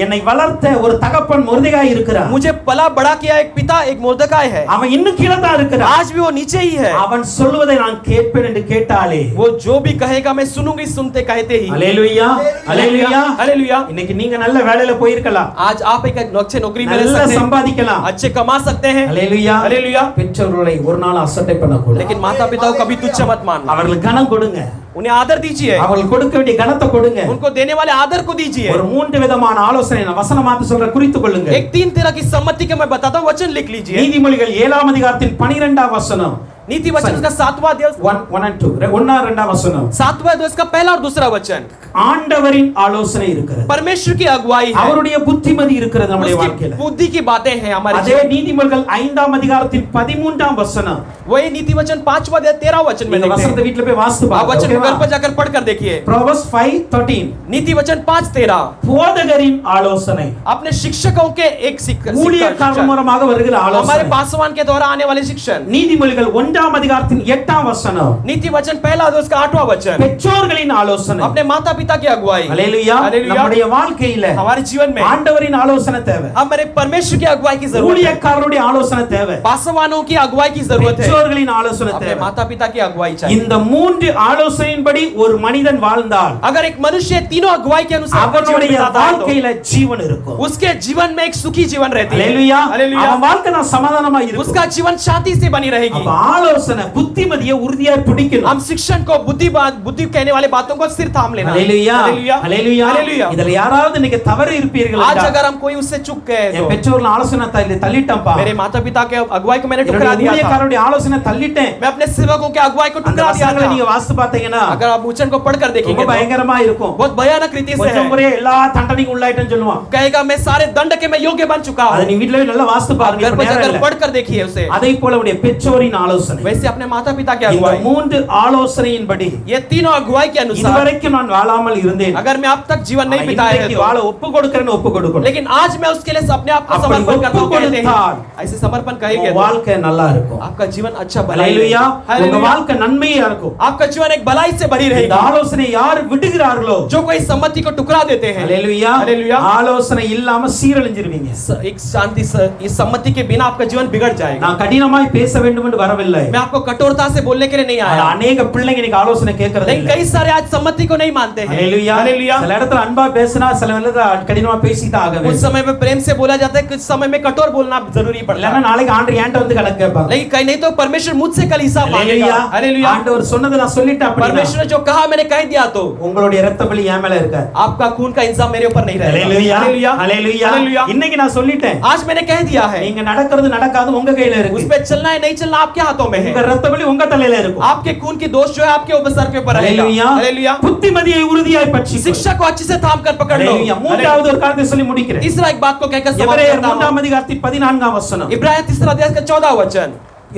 என்னை வளர்த்த ஒரு தகப்பன் மொர்தெகாய் இருக்கிறான். मुझे पला बड़ा किया एक पिता, एक मुर्देगाय है. அவன் இன்னும் கீழ தான் இருக்கிறான். आज भी वो नीचे ही है. அவன் சொல்வதை நான் கேட்பேன் என்று கேட்டாலே वो जो भी कहेगा मैं सुनूंगी सुनते कहते ही. அல்லேலூயா. அல்லேலூயா. हालेलुया. இன்னைக்கு நீங்க நல்ல வேலையில போயிருக்கலாம். आज आप एक अच्छे नौकरी में रह நல்லா सकते हैं, சம்பாதிக்கலாம். अच्छे कमा सकते हैं. அல்லேலூயா. हालेलुया. பெற்றோர்களை ஒரு நாள் அசட்டை பண்ணக்கூடாது. लेकिन माता पिता को कभी तुच्छ मत मानना, அவர்களுக்கு கனம் கொடுங்க. उन्हें आदर दीजिए, அவங்களுக்கு கொடுக்க வேண்டிய கனத்தை கொடுங்க. उनको देने वाले आदर को दीजिए. ஒரு மூன்று விதமான ஆலோசனை நான் வசனமாத்து சொல்ற குறித்துக் கொள்ளுங்க. एक 3 तरह की सम्मति के मैं बताता हूं, वचन लिख लीजिए. நீதிமொழிகள் 7ஆம் அதிகாரத்தின் 12ஆம் வசனம். नीति वचन उसका 7वां अध्याय, 1 and 2 1 और 2 வசனம். 7वां अध्याय उसका पहला और दूसरा वचन. ஆண்டவரின் ஆலோசனை இருக்கிறது. परमेश्वर की अगुवाई है, அவருடைய புத்திமதி இருக்கிறது நம்முடைய उसकी வாழ்க்கையில. बुद्धि की बातें हैं हमारे அதே நீதிமொழிகள் 5ஆம் அதிகாரத்தின் 13ஆம் வசனம். वही नीति वचन 5वां अध्याय 13वां वचन में இந்த देखते வசனத்தை हैं. வீட்ல போய் வாசித்து आप பாருங்க. वचन को घर ஓகேவா? पर जाकर पढ़कर देखिए. Proverbs 5:13 नीति वचन 5:13 போதகரின் ஆலோசனை. अपने शिक्षकों के एक ஊழியக்காரர் மூலமாக வருகிற हमारे ஆலோசனை. पासवान के द्वारा आने वाले शिक्षण. நீதிமொழிகள் 1ஆம் அதிகாரத்தின் 8ஆம் வசனம். नीति वचन पहला अध्याय उसका 8वां वचन. பெற்றோர்களின் ஆலோசனை. अपने माता पिता की अगुवाई. அல்லேலூயா. हालेलुया. நம்முடைய வாழ்க்கையில हमारे जीवन में ஆண்டவரின் ஆலோசனை தேவை. हमारे परमेश्वर की अगुवाई की जरूरत है, ஊழியக்காரருடைய ஆலோசனை தேவை. पासवानों की अगुवाई की जरूरत है, பெற்றோர்களின் ஆலோசனை अपने தேவை. माता पिता की अगुवाई चाहिए. இந்த மூன்று ஆலோசனையின்படி ஒரு மனிதன் வாழ்ந்தால் अगर एक मनुष्य तीनों अगुवाई के अनुसार अपना जीवन அவனுடைய बिताता है, வாழ்க்கையில ஜீவன் இருக்கும். तो उसके जीवन में एक सुखी जीवन रहती है. அல்லேலூயா. हालेलुया. அவன் வாழ்க்கை தான் சமாதானமா இருக்கும். उसका जीवन शांति से बनी रहेगी. அப்ப ஆலோசனை புத்திமதியை உறுதியா பிடிக்கணும். हम शिक्षण को बुद्धि कहने वाले बातों को सिर थाम लेना. அல்லேலூயா. हालेलुया. அல்லேலூயா. हालेलुया. இதுல யாராவது இன்னைக்கு தவறு இருப்பீர்கள் आज என்றால், अगर हम कोई उससे चूक गए என் तो பெற்றோர்கள் ஆலோசனை தள்ளிட்டேன்ப்பா, मेरे माता पिता के अगुवाई को मैंने என்னுடைய ठुकरा दिया था, ஊழியக்காரருடைய ஆலோசனை தள்ளிட்டேன். मैं अपने सेवकों के अगुवाई को அந்த ठुकरा दिया வசனங்களை था. நீங்க வாசித்து பார்த்தீங்கன்னா अगर आप वचन को पढ़कर देखेंगे ரொம்ப तो பயங்கரமா இருக்கும். बहुत भयानक रीति से கொஞ்சம் है. முறையே எல்லா தண்டனைக்கும் உள்ளாயிட்டேன்னு சொல்லுவான். कहेगा मैं सारे दंड के मैं योग्य बन चुका அதை हूं. நீ வீட்ல போய் நல்லா வாசித்து பாருங்க. घर இப்ப पर நேரம் जाकर இல்ல. पढ़कर देखिए उसे. அதே போல உடைய பெற்றோரின் ஆலோசனை. वैसे अपने माता पिता के இந்த अगुवाई, மூன்று ஆலோசனையின்படி ये तीनों अगुवाई के अनुसार இதுவரைக்கும் நான் வாழாமல் இருந்தேன். अगर मैं अब तक जीवन नहीं ஆனா बिताया है இன்றைக்கு तो, வாழ ஒப்பு கொடுக்கிறேன்னு ஒப்பு கொடுக்கணும். लेकिन आज मैं उसके लिए अपने आप को அப்படி समर्पण करता हूं. ஒப்பு कहते हैं கொடுத்தால் ऐसे समर्पण உங்க करेंगे तो வாழ்க்கை நல்லா இருக்கும். आपका जीवन अच्छा भलाई அல்லேலூயா. रहेगा. உங்க हालेलुया. வாழ்க்கை நன்மையா இருக்கும். आपका जीवन एक भलाई से भरी இந்த रहेगी. ஆலோசனை யார் விடுகிறார்களோ, जो कोई सम्मति को टुकरा देते हैं, அல்லேலூயா, हालेलुया, ஆலோசனை இல்லாம சீரழிஞ்சிருவீங்க. एक शांति इस सम्मति के बिना आपका जीवन बिगड़ जाएगा. நான் கடினமாய் பேச வேண்டும் என்று வரவில்லை. வரல. मैं आपको कठोरता से बोलने के लिए नहीं आया, அநேக பிள்ளைங்க இன்னைக்கு ஆலோசனை கேட்கறது लेकिन இல்ல. कई सारे आज सम्मति को नहीं मानते हैं. ஹalleluya. हालेलुया. சில இடத்துல அன்பா பேசினா சில இடத்துல கடினமா பேசிதான் ஆக कुछ வேண்டும். समय में प्रेम से बोला जाता है, कुछ समय में कठोर बोलना जरूरी पड़ता இல்லனா है. நாளைக்கு ஆண்டவர் என்கிட்ட வந்து கணக்கு கேட்பாங்க. लेकिन कहीं नहीं तो परमेश्वर मुझसे कल हिसाब ஹalleluya. मांगेगा. हालेलुया. ஆண்டவர் சொன்னதை நான் சொல்லிட்டேன் அப்படினா परमेश्वर ने जो कहा मैंने कह दिया तो உங்களுடைய இரத்த பலி என் மேல இருக்காது. आपका खून का इंसाफ मेरे ऊपर नहीं रहेगा. ஹalleluya. हालेलुया. ஹalleluya. हालेलुया. இன்னைக்கு நான் சொல்லிட்டேன். आज मैंने कह दिया है, நீங்க நடக்கிறது நடக்காது உங்க கையில இருக்கு. उस पे चलना है नहीं चलना आपके हाथों में உங்க है. இரத்த பலி உங்க தலையில இருக்கும். आपके खून की दोष जो है आपके ऊपर सर के ऊपर रहेगा. ஹalleluya. हालेलुया. புத்திமதியை உறுதியாய் பற்றி शिक्षा को अच्छे से थाम कर पकड़ लो. ஹalleluya. மூன்றாவது ஒரு காரியத்தை சொல்லி முடிக்கிறேன். तीसरा एक बात को कहकर समाप्त எபிரேயர் करता हूं. 3 அதிகாரத்தின் 14 वचனம். इब्रानियों तीसरा अध्याय का 14 वचन.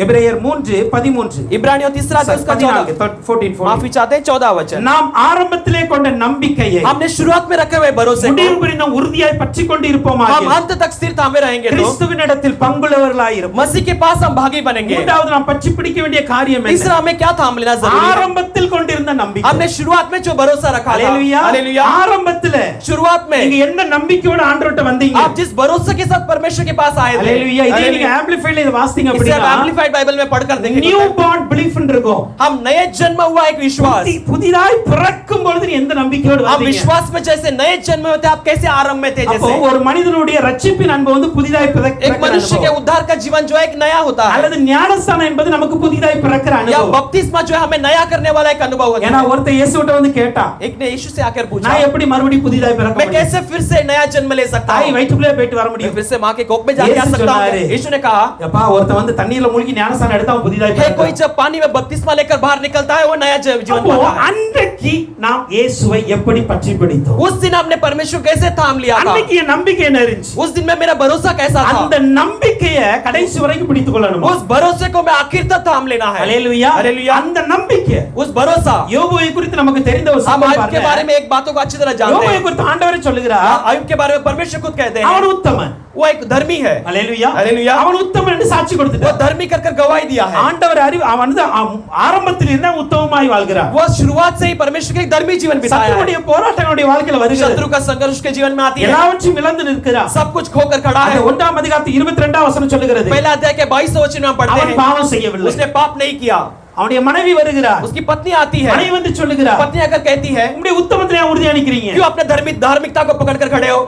எபிரேயர் 3:13. इब्रानियों तीसरा अध्याय उसका 14 माफी चाहते हैं 14 वचन. நாம் ஆரம்பத்திலே கொண்ட நம்பிக்கையை हमने शुरुआत में रखे हुए भरोसे முடிவு को பரியந்தம் உறுதியாய் பற்றி கொண்டு இருப்போமாக. हम अंत तक स्थिर थामे रहेंगे तो கிறிஸ்துவினிடத்தில் பங்குள்ளவர்களாய் இருப்போம். मसीह के पास हम भागी बनेंगे. மூன்றாவது நாம் பற்றி பிடிக்க வேண்டிய காரியம் என்ன? तीसरा हमें क्या थाम लेना जरूरी है? ஆரம்பத்தில் கொண்டிருந்த நம்பிக்கை. हमने शुरुआत में जो भरोसा रखा था. ஹalleluya. हालेलुया. ஆரம்பத்திலே शुरुआत में நீங்க என்ன நம்பிக்கையோட ஆண்டவர்ட்ட வந்தீங்க? आप जिस भरोसे के साथ परमेश्वर के पास आए थे. ஹalleluya. இதை நீங்க ஆம்பிளிஃபைட்ல இத வாசிங்க इसे அப்படினா एम्प्लीफाइड बाइबल में पढ़कर देखेंगे. நியூ பார்ன் பிலீஃப் இருக்கும். हम नए जन्म हुआ एक विश्वास. புதிதாய் பிறக்கும் பொழுது நீ எந்த நம்பிக்கையோட हम வந்தீங்க? विश्वास में जैसे नए जन्म होते आप कैसे आरंभ में थे அப்போ जैसे ஒரு மனிதனுடைய ரட்சிப்பின் அன்பு வந்து புதிதாய் एक பிறக்கிற मनुष्य के அனுபவம். उद्धार का जीवन जो है एक नया होता है. அல்லது ஞானஸ்தானம் என்பது நமக்கு புதிதாய் பிறக்கிற या அனுபவம். बपतिस्मा जो है हमें नया करने वाला एक अनुभव होता ஏனா है. ஒருத்தன் இயேசுட்ட வந்து கேட்டான், एक ने यीशु से आकर पूछा, நான் எப்படி மறுபடியும் புதிதாய் பிறக்க मैं முடியும்? कैसे फिर से नया जन्म ले सकता தாய் हूं? வயிற்றுக்குள்ளே போயிட்டு வர मैं முடியும்? फिर से मां के कोख में जाके आ यीशु सकता हूं? சொன்னாரு. यीशु ने कहा, அப்பா ஒருத்தன் வந்து தண்ணீர்ல மூழ்கி ஞானஸ்தானம் எடுத்தா அவன் புதிதாய் है பிறக்கிறான். कोई जब पानी में बपतिस्मा लेकर बाहर निकलता है वो नया जीवन அப்போ पाता है. அன்றைக்கு நாம் இயேசுவை எப்படி பற்றி பிடித்தோம்? उस दिन हमने परमेश्वर कैसे थाम लिया था? அன்னைக்கு என் நம்பிக்கை என்ன இருந்துச்சு? उस दिन में मेरा भरोसा कैसा था? அந்த நம்பிக்கையை கடைசி வரைக்கும் பிடித்துக் கொள்ளணும். उस भरोसे को मैं आखिर तक थाम लेना है. ஹalleluya. हालेलुया. அந்த நம்பிக்கை उस भरोसा யோபுவை குறித்து நமக்கு தெரிந்த ஒரு हम சம்பவம் आयुब के बारे பாருங்க. में एक बातों को अच्छी तरह जानते யோபுவை हैं. குறித்து ஆண்டவரே சொல்லுகிறார், आयुब के बारे में परमेश्वर खुद कहते हैं அவன் உத்தமன். वो एक धर्मी है. ஹalleluya. हालेलुया. அவன் உத்தமன் என்று சாட்சி वो கொடுத்துட்டார். धर्मी कर गवाही दिया है. ஆண்டவர் அறிவு அவன் வந்து ஆரம்பத்தில் இருந்தே உத்தமமாய் வாழ்கிறான். वो शुरुआत से ही परमेश्वर के धर्मी जीवन बिताया है. சத்துருடைய போராட்டங்களுடைய வாழ்க்கையில வருகிறது. शत्रु का संघर्ष के जीवन में आती है. எல்லாவற்றையும் இழந்து நிற்கிறான். सब कुछ खोकर खड़ा है. அந்த 1 அதிகாரத்து 22 வசனம் சொல்லுகிறது, पहला अध्याय के 22 वचन में हम पढ़ते அவன் हैं பாவம் செய்யவில்லை. उसने पाप नहीं किया. அவனுடைய மனைவி வருகிறார். उसकी पत्नी आती है. மனைவி வந்து சொல்லுகிறார், पत्नी आकर कहती है, உங்களுடைய उத்தமத்திலே ஏன் உறுதியா நிக்கிறீங்க? क्यों अपने धार्मिकता को पकड़कर खड़े हो?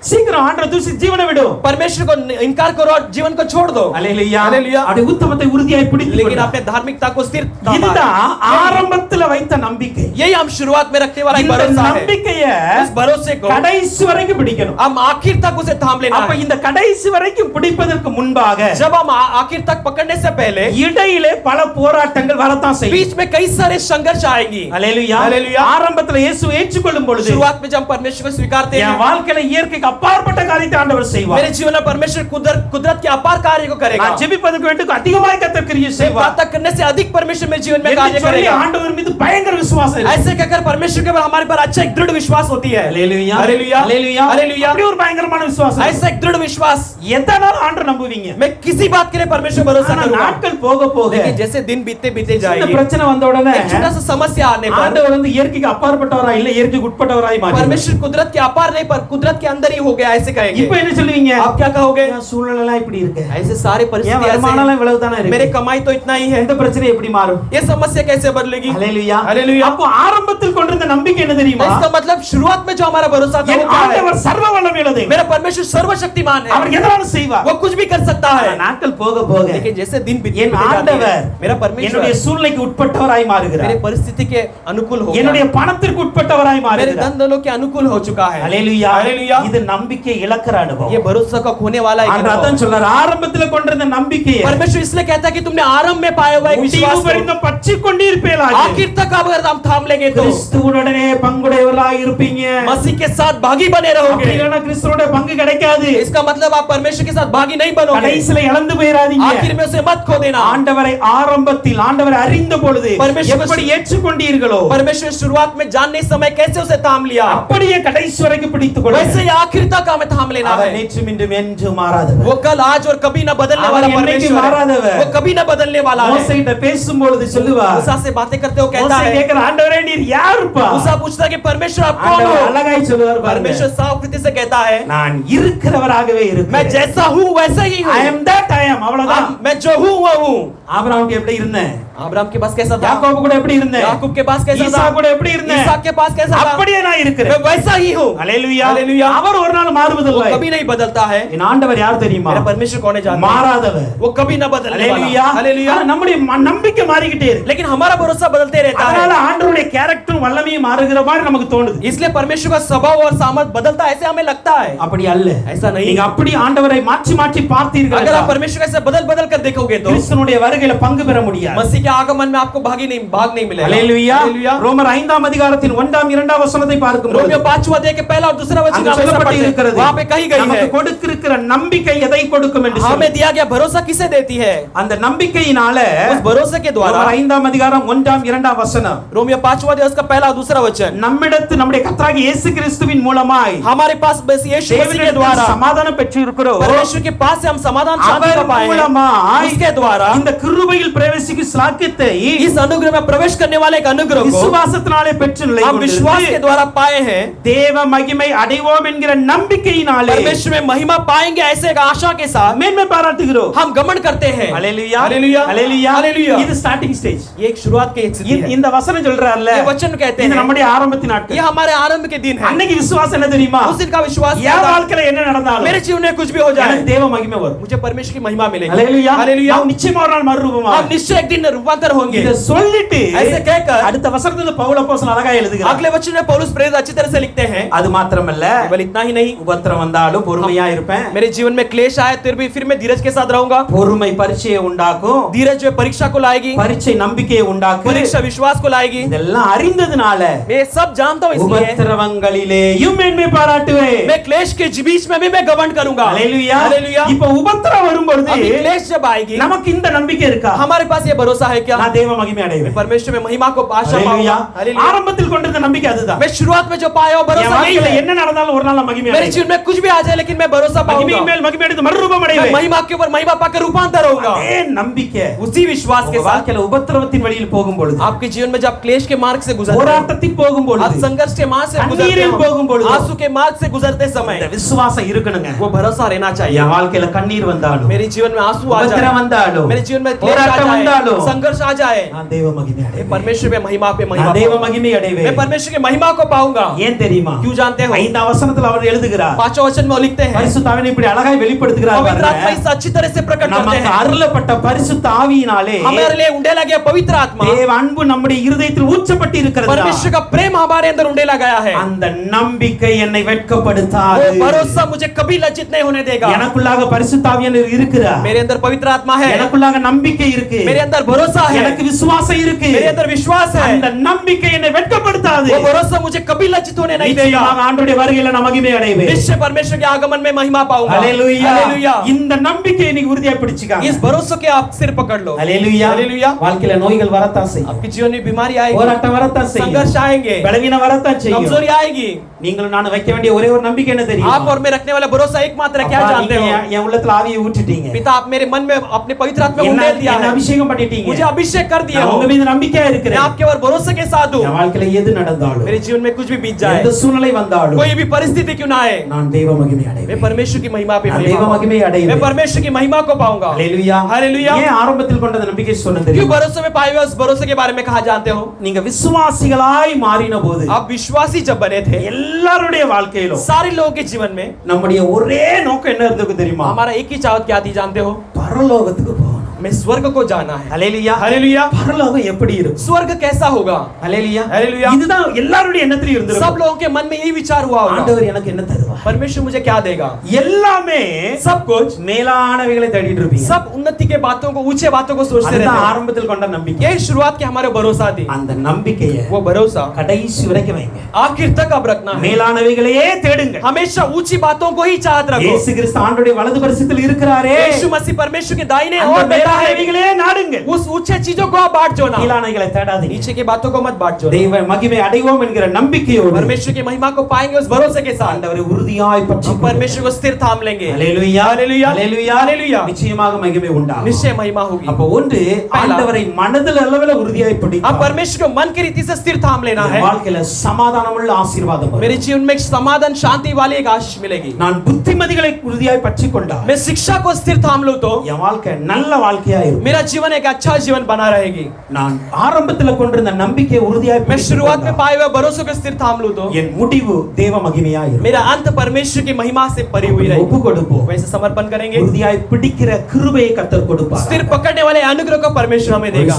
சீக்கிரம் ஆண்டவர் தூசி ஜீவனை விடு. परमेश्वर को इनकार करो और जीवन को छोड़ दो. ஹalleluya. हालेलुया. அவருடைய உத்தமத்தை உறுதியாய் பிடித்துக் लेकिन கொள். अपने धार्मिकता को स्थिर இதுதான் ஆரம்பத்துல வைத்த நம்பிக்கை. यही हम शुरुआत में रखने वाला एक இந்த भरोसा है. நம்பிக்கையை इस भरोसे को கடைசி வரைக்கும் பிடிக்கணும். हम आखिर तक उसे थाम लेना அப்ப है. இந்த கடைசி வரைக்கும் பிடிப்பதற்கு முன்பாக जब हम आखिर तक पकड़ने से पहले இடையிலே பல போராட்டங்கள் வரத்தான் செய்யும். बीच में कई सारे संघर्ष आएंगी. ஹalleluya. हालेलुया. ஆரம்பத்துல இயேசு ஏற்றுக்கொள்ளும் பொழுது शुरुआत में जब हम परमेश्वर को स्वीकारते என் हैं, வாழ்க்கையில இயற்கைக்கு அப்பாற்பட்ட காரியத்தை ஆண்டவர் செய்வார். मेरे जीवन में परमेश्वर कुदरत के अपार कार्य को करेगा. நான் ஜெபிப்பதற்கு வேண்டுக்கு அதிகமாய் கர்த்தர் கிரியை செய்வார். प्रार्थना करने से अधिक परमेश्वर मेरे जीवन में कार्य என்று சொல்லி करेगा. ஆண்டவர் மீது பயங்கர விசுவாசம் இருக்கு. ऐसे कहकर परमेश्वर के ऊपर हमारे पर अच्छा एक दृढ़ विश्वास होती है. ஹalleluya. हालेलुया. ஹalleluya. हालेलुया. அப்படி ஒரு பயங்கரமான விசுவாசம். ऐसा एक दृढ़ विश्वास எதனால ஆண்டவர் நம்புவீங்க? मैं किसी बात के लिए परमेश्वर भरोसा ஆனா करूंगा. நாட்கள் போக போக लेकिन जैसे दिन बीतते बीते இந்த जाएंगे, பிரச்சனை வந்த உடனே एक छोटा सा समस्या आने पर ஆண்டவர் வந்து இயற்கைக்கு அப்பாற்பட்டவரா இல்ல இயற்கைக்கு உட்பட்டவராய் மாறினார். परमेश्वर कुदरत के अपार नहीं पर कुदरत के अंदर ही हो गया ऐसे कहेंगे. இப்போ என்ன சொல்லுவீங்க? आप क्या कहोगे? என் சூழ்நிலை இப்படி இருக்கு. ऐसे सारे என் परिस्थिति வருமானம் ऐसे இவ்வளவு தானே இருக்கு. मेरे कमाई तो इतना ही है. இந்த பிரச்சனை எப்படி மாறும்? ये समस्या कैसे बदलेगी? ஹalleluya. हालेलुया. அப்போ ஆரம்பத்தில் கொண்டிருந்த நம்பிக்கை என்ன தெரியுமா? इसका मतलब शुरुआत में जो हमारा भरोसा था என் वो क्या है? ஆண்டவர் சர்வ வல்லமையுள்ள தேவன். मेरा परमेश्वर सर्वशक्तिमान है. அவர் எதனாலும் செய்வார். वो कुछ भी कर सकता ஆனா है. நாட்கள் போக போக लेकिन जैसे दिन बीतते என் बीते जाते ஆண்டவர் हैं, मेरा என்னுடைய परमेश्वर சூழ்நிலைக்கு உட்பட்டவராய் மாறுகிறார். मेरे परिस्थिति के अनुकूल हो गया. என்னுடைய பணத்திற்கு உட்பட்டவராய் मेरे மாறுகிறார். धन दौलत के अनुकूल हो चुका है. ஹalleluya. हालेलुया. இது நம்பிக்கை இழக்கிற அனுபவம். ये भरोसा का खोने वाला एक ஆண்டவர் अनुभव அதான் है. சொல்றார், ஆரம்பத்துல கொண்டிருந்த நம்பிக்கையை परमेश्वर इसलिए कहता है कि तुमने आरंभ में पाया हुआ एक முடிவு विश्वास को வரைக்கும் பற்றிக் கொண்டிருப்பீர்களாக. आखिर तक अगर हम थाम लेंगे तो கிறிஸ்துவுடனே பங்குடையவர்களாய் இருப்பீங்க. मसीह के साथ भागी बने அப்படி रहोगे. இல்லைன்னா கிறிஸ்துவோட பங்கு கிடைக்காது. इसका मतलब आप परमेश्वर के साथ भागी नहीं बनोगे. கடைசில இழந்து போயிராதீங்க. आखिर में उसे मत खो देना. ஆண்டவரை ஆரம்பத்தில் ஆண்டவரை அறிந்த பொழுது परमेश्वर எப்படி ஏற்றுக்கொண்டீர்களோ परमेश्वर शुरुआत में जानने समय कैसे उसे थाम लिया, அப்படியே கடைசி வரைக்கும் பிடித்துக் கொள்ளுங்க. वैसे ही आखिर आखिर तक हमें थाम लेना அவர் है। நேற்றும் இன்றும் என்றும் மாறாதவர். वो कल आज और कभी ना बदलने அவர் वाला என்னைக்கு परमेश्वर है। மாறாதவர். वो कभी ना बदलने वाला है। மோசேகிட்ட பேசும்பொழுது சொல்லுவார், मूसा से बातें करते हो कहता மோசே है, கேக்குற, ஆண்டவரே நீர் யாருப்பா? मूसा पूछता है कि परमेश्वर आप कौन ஆண்டவர் हो? அழகாய் சொல்லுவார் பாருங்க, परमेश्वर साफ रीति से कहता है, நான் இருக்கிறவராகவே मैं இருப்பேன். जैसा हूँ वैसा ही हूँ। I am that I am. அவ்வளவுதான். मैं जो हूँ वो हूँ। ஆபிரகாமுக்கு எப்படி இருந்தேன்? अब्राहम के पास कैसा था? யாக்கோபு கூட எப்படி இருந்தேன்? याकूब के पास कैसा ஈசா था? கூட எப்படி இருந்தேன்? ईसाक के पास कैसा था? அப்படியே நான் இருக்கிறேன். मैं वैसा ही हूँ। ஹalleluya. हालेलुया। அவர் ஒரு நாள் वो மாறுவதில்லை. कभी नहीं बदलता है। என் ஆண்டவர் யார் தெரியுமா? मेरा परमेश्वर कौन है जानते हैं? மாறாதவர். वो कभी ना बदलने ஹalleluya. वाला। हालेलुया। ஆனா நம்முடைய நம்பிக்கை மாறிக்கிட்டே இருக்கு. लेकिन हमारा भरोसा बदलते रहता அதனால है। ஆண்டவருடைய கேரக்டரும் வல்லமையும் மாறுகிற மாதிரி நமக்கு தோணுது. इसलिए परमेश्वर का स्वभाव और सामर्थ बदलता है ऐसे हमें लगता है। அப்படி அல்ல. ऐसा नहीं। நீங்க அப்படி ஆண்டவரை மாற்றி மாற்றி பார்த்தீர்கள் अगर आप परमेश्वर ऐसे बदल बदल कर देखोगे तो கிறிஸ்துவினுடைய வருகையில பங்கு பெற முடியாது. मसीह के आगमन में आपको भाग नहीं मिलेगा। ஹalleluya. हालेलुया। ரோமர் 5ஆம் அதிகாரத்தின் 1ஆம் 2ஆம் வசனத்தை பார்க்கும்போது रोमियो 5वां अध्याय के पहला और दूसरा वचन அங்க हमें சொல்லப்பட்டு पढ़ते हैं। இருக்கிறது, वहां पे कही गई है, நமக்கு கொடுத்திருக்கிற நம்பிக்கை எதை கொடுக்கும் என்று சொல்லி. हमें दिया गया भरोसा किसे देती है? அந்த நம்பிக்கையினால उस भरोसे के द्वारा ரோமர் 5ஆம் அதிகாரம் 1ஆம் 2ஆம் வசனம், रोमियो 5वां अध्याय उसका पहला और दूसरा वचन, நம்முடைய கர்த்தராகிய இயேசு கிறிஸ்துவின் மூலமாய் हमारे पास बस यीशु मसीह के தேவனிடத்தில் द्वारा சமாதானம் பெற்று இருக்கிறோம். परमेश्वर के पास से हम समाधान शांति அவர் को पाए हैं। மூலமாய் उसके द्वारा இந்த கிருபையில் பிரவேசிக்கும் சாக்கியத்தை इस अनुग्रह में प्रवेश करने वाले एक अनुग्रह को விசுவாசத்தினாலே பெற்று நிலை हम विश्वास के द्वारा पाए हैं। தேவ மகிமை அடைவோம் என்கிற நம்பிக்கையினாலே परमेश्वर में महिमा पाएंगे ऐसे एक आशा के साथ மேன்மை பாராட்டுகிறோம். हम गमन करते हैं। ஹalleluya. हालेलुया। ஹalleluya. हालेलुया। இது ஸ்டார்டிங் ஸ்டேஜ். ये एक शुरुआत के एक स्थिति है। இந்த வசனம் சொல்றாருல, ये वचन कहते இது हैं, நம்முடைய ஆரம்பத்தின் ये நாட்கள். हमारे आरंभ के दिन है। அன்னைக்கு விசுவாசம் என்ன தெரியுமா? उस दिन का विश्वास क्या என் था? வாழ்க்கையில என்ன நடந்தாலும் मेरे जीवन में कुछ भी हो जाए எனக்கு தேவ மகிமை வரும். मुझे परमेश्वर की महिमा मिलेगी। ஹalleluya. हालेलुया। நாம் நிச்சயமா ஒரு நாள் மறுரூபமா हम निश्चय एक दिन रूपांतर होंगे। இத சொல்லிட்டு ऐसे कहकर அடுத்த வசனத்துல பவுல் அப்போஸ்தலன் அழகா எழுதுகிறார். अगले वचन में पौलुस प्रेरित अच्छी तरह से लिखते हैं, அது மாத்திரமல்ல, केवल इतना ही नहीं, உபத்திரம் வந்தாலும் பொறுமையா இருப்பேன். मेरे जीवन में क्लेश आए फिर मैं धीरज के साथ रहूंगा। பொறுமை பரீட்சையை உண்டாக்கும். धीरज जो है परीक्षा को लाएगी, பரீட்சை நம்பிக்கையை உண்டாக்கும். परीक्षा विश्वास को लाएगी। இதெல்லாம் அறிந்ததுனால मैं ये सब जानता हूँ, इसलिए உபத்திரவங்களிலேயும் மேன்மை பாராட்டுவேன். मैं क्लेश के बीच में भी मैं गवर्न करूंगा। ஹalleluya. हालेलुया। இப்போ உபத்திரம் வரும்போது अभी क्लेश जब आएगी நமக்கு இந்த நம்பிக்கை இருக்கா? हमारे पास ये भरोसा है क्या? நான் தேவ மகிமை அடைவேன். परमेश्वर में महिमा को आशा ஹalleluya. पाऊंगा। हालेलुया। ஆரம்பத்தில் கொண்டிருந்த நம்பிக்கை அதுதான். मैं शुरुआत में जो पाया वो என் भरोसा नहीं வாழ்க்கையில है। என்ன நடந்தாலும் ஒரு நாள் நான் மகிமை मेरे அடைவேன். जीवन में कुछ भी आ जाए लेकिन मैं भरोसा மகிமையின் पाऊंगा। மேல் மகிமை அடைந்து மறுரூபம் मैं அடைவேன். महिमा के ऊपर महिमा पाकर रूपांतर होगा। அதே நம்பிக்கை उसी विश्वास के உங்க साथ வாழ்க்கையில உபத்திரவத்தின் வழியில் போகும் பொழுது, आपके जीवन में जब क्लेश के मार्ग से गुजरते हैं, போராட்டத்தில் போகும் आप பொழுது, संघर्ष के मार्ग से गुजरते கண்ணீரில் போகும் பொழுது, हैं, आंसू के मार्ग से गुजरते இந்த समय விசுவாசம் இருக்கணுங்க. वो भरोसा रहना चाहिए। என் வாழ்க்கையில கண்ணீர் வந்தாலும், मेरे जीवन में आंसू आ உபத்திரம் जाए, வந்தாலும், मेरे जीवन में क्लेश आ போராட்டம் जाए, வந்தாலும், संघर्ष आ जाए, நான் தேவ மகிமை मैं அடைவேன். परमेश्वर में महिमा पे महिमा நான் தேவ पाऊंगा। மகிமை मैं அடைவேன். परमेश्वर की महिमा को पाऊंगा। ஏன் தெரியுமா? क्यों जानते हो? 5ஆம் வசனத்துல அவர் எழுதுகிறார். 5वां वचन में वो लिखते हैं, பரிசுத்த ஆவியை இப்படி அழகாய் வெளிப்படுத்துகிறார் पवित्र आत्मा பாருங்க. इस अच्छी तरह से प्रकट करते நமக்கு हैं, அருளப்பட்ட பரிசுத்த ஆவியினாலே हमारे लिए उंडेला गया पवित्र आत्मा, தேவ அன்பு நம்முடைய இருதயத்தில் ஊற்றப்பட்டு இருக்கிறது. परमेश्वर का प्रेम हमारे अंदर उंडेला गया है। அந்த நம்பிக்கை என்னை वो வெட்கப்படுத்தாது. भरोसा मुझे कभी लज्जित नहीं होने देगा। எனக்குள்ளாக பரிசுத்த ஆவியானவர் இருக்கிறார். मेरे अंदर पवित्र आत्मा है, எனக்குள்ளாக நம்பிக்கை இருக்கு. मेरे अंदर भरोसा है, எனக்கு விசுவாசம் இருக்கு. मेरे अंदर विश्वास है। அந்த நம்பிக்கை என்னை வெட்கப்படுத்தாது. वो भरोसा मुझे कभी लज्जित होने नहीं देगा। நிச்சயமாக ஆண்டவருடைய வருகையில நான் மகிமை அடைவேன். निश्चय परमेश्वर के आगमन में महिमा पाऊंगा। ஹalleluya. हालेलुया। இந்த நம்பிக்கையை நீங்க உறுதியா பிடிச்சுக்காங்க. इस भरोसे के आप सिर पकड़ लो। ஹalleluya. हालेलुया। வாழ்க்கையில நோய்கள் வரத்தான் செய்யும். आपके जीवन में बीमारी आएगी, போராட்டம் வரத்தான் செய்யும். संघर्ष आएंगे, பலவீனம் வரத்தான் செய்யும். कमजोरी आएगी। நீங்களும் நான் வைக்க வேண்டிய ஒரே ஒரு நம்பிக்கை என்ன தெரியுமா? आप और मैं रखने वाला भरोसा एकमात्र है, क्या அப்பா, जानते நீங்க हो? என் உள்ளத்துல ஆவியை ஊற்றிட்டீங்க. पिता, आप मेरे मन में अपने पवित्र आत्मा को என்ன उंडेल दिया है, அபிஷேகம் பண்ணிட்டீங்க. मुझे अभिषेक कर दिया நான் हो। உங்க மீது நம்பிக்கையா मैं இருக்கிறேன். आपके और भरोसे के साथ हूँ। என் வாழ்க்கையில எது நடந்தாலும், मेरे जीवन में कुछ भी बीत जाए, எந்த சூழ்நிலை வந்தாலும், कोई भी परिस्थिति क्यों ना आए, நான் தெய்வ மகிமை मैं அடைவேன். परमेश्वर की महिमा पे நான் महिमा தெய்வ மகிமை पाऊंगा। मैं அடைவேன். परमेश्वर की महिमा को पाऊंगा। ஹalleluya. हालेलुया। ஏன் ஆரம்பத்தில் கொண்ட அந்த நம்பிக்கை சொன்ன क्यों தெரியுமா? भरोसे में पाए हुए उस भरोसे के बारे में कहा जानते हो? நீங்க விசுவாசிகளாய் மாறின போது आप विश्वासी जब बने थे, எல்லாருடைய வாழ்க்கையிலும் सारे लोगों के जीवन में நம்முடைய ஒரே நோக்கம் என்ன இருந்தது தெரியுமா? हमारा एक ही चाहत क्या थी जानते हो? பரலோகத்துக்கு போகணும். मैं स्वर्ग को जाना है। ஹalleluya. हालेलुया। பரலோகம் எப்படி இருக்கும்? स्वर्ग कैसा होगा? ஹalleluya. हालेलुया। இதுதான் எல்லாருடைய எண்ணத்திலும் இருந்திருக்கும். सब लोगों के मन में यही विचार हुआ होगा, ஆண்டவர் எனக்கு என்ன தருவார்? परमेश्वर मुझे क्या देगा? எல்லாமே सब कुछ, மேலானவைகளை தேடிட்டு இருப்பீங்க. सब उन्नति के बातों को, ऊंचे बातों को सोचते रहते அதுதான் हैं। ஆரம்பத்தில் கொண்ட நம்பிக்கை. यही शुरुआत के हमारे भरोसा थी। அந்த நம்பிக்கையை वो भरोसा கடைசி வரைக்கும் வைங்க. आखिर तक अब रखना है। மேலானவைகளையே தேடுங்க. हमेशा ऊंची बातों को ही चाहत रखो। இயேசு கிறிஸ்து ஆண்டவருடைய வலது பரிசத்தில் இருக்கிறாரே. यीशु मसीह परमेश्वर के दाहिने அந்த ओर बैठा रहा है, இவைகளே நாடுங்கள். उस ऊंचे चीजों को आप बांट जो ना, கீழானவைகளை தேடாதீங்க. नीचे की बातों को मत बांट जो। தெய்வ மகிமை அடைவோம் என்கிற நம்பிக்கையோடு परमेश्वर की महिमा को पाएंगे उस भरोसे के साथ ஆண்டவரை உறுதியாய் பற்றி हम परमेश्वर को स्थिर थाम लेंगे। ஹalleluya हालेलुया, ஹalleluya हालेलुया। நிச்சயமாக மகிமை உண்டாகும். निश्चय महिमा होगी। அப்ப ஒன்று ஆண்டவரை மனதில் அளவில் உறுதியாய் பிடிக்க. अब परमेश्वर को मन की रीति से स्थिर थाम लेना है। வாழ்க்கையில சமாதானமுள்ள ஆசீர்வாதம் வரும். मेरे जीवन में समाधान शांति वाली एक आशीष मिलेगी। நான் புத்திமதிகளை உறுதியாய் பற்றி கொண்டால் मैं शिक्षा को स्थिर थाम लूं तो என் வாழ்க்கை நல்ல வாழ்க்கையா இருக்கும். मेरा जीवन एक अच्छा जीवन बना रहेगी। நான் ஆரம்பத்தில் கொண்டிருந்த நம்பிக்கையை உறுதியாய் मैं शुरुआत में पाए हुए भरोसे को स्थिर थाम लूं तो என் முடிவு தேவ மகிமையா இருக்கும். मेरा अंत परमेश्वर की महिमा से भरी हुई रहेगी। ஒப்பு கொடுப்போம். वैसे समर्पण करेंगे। உறுதியாய் பிடிக்கிற கிருபையை கர்த்தர் கொடுப்பார். स्थिर पकड़ने वाले अनुग्रह को परमेश्वर हमें देगा।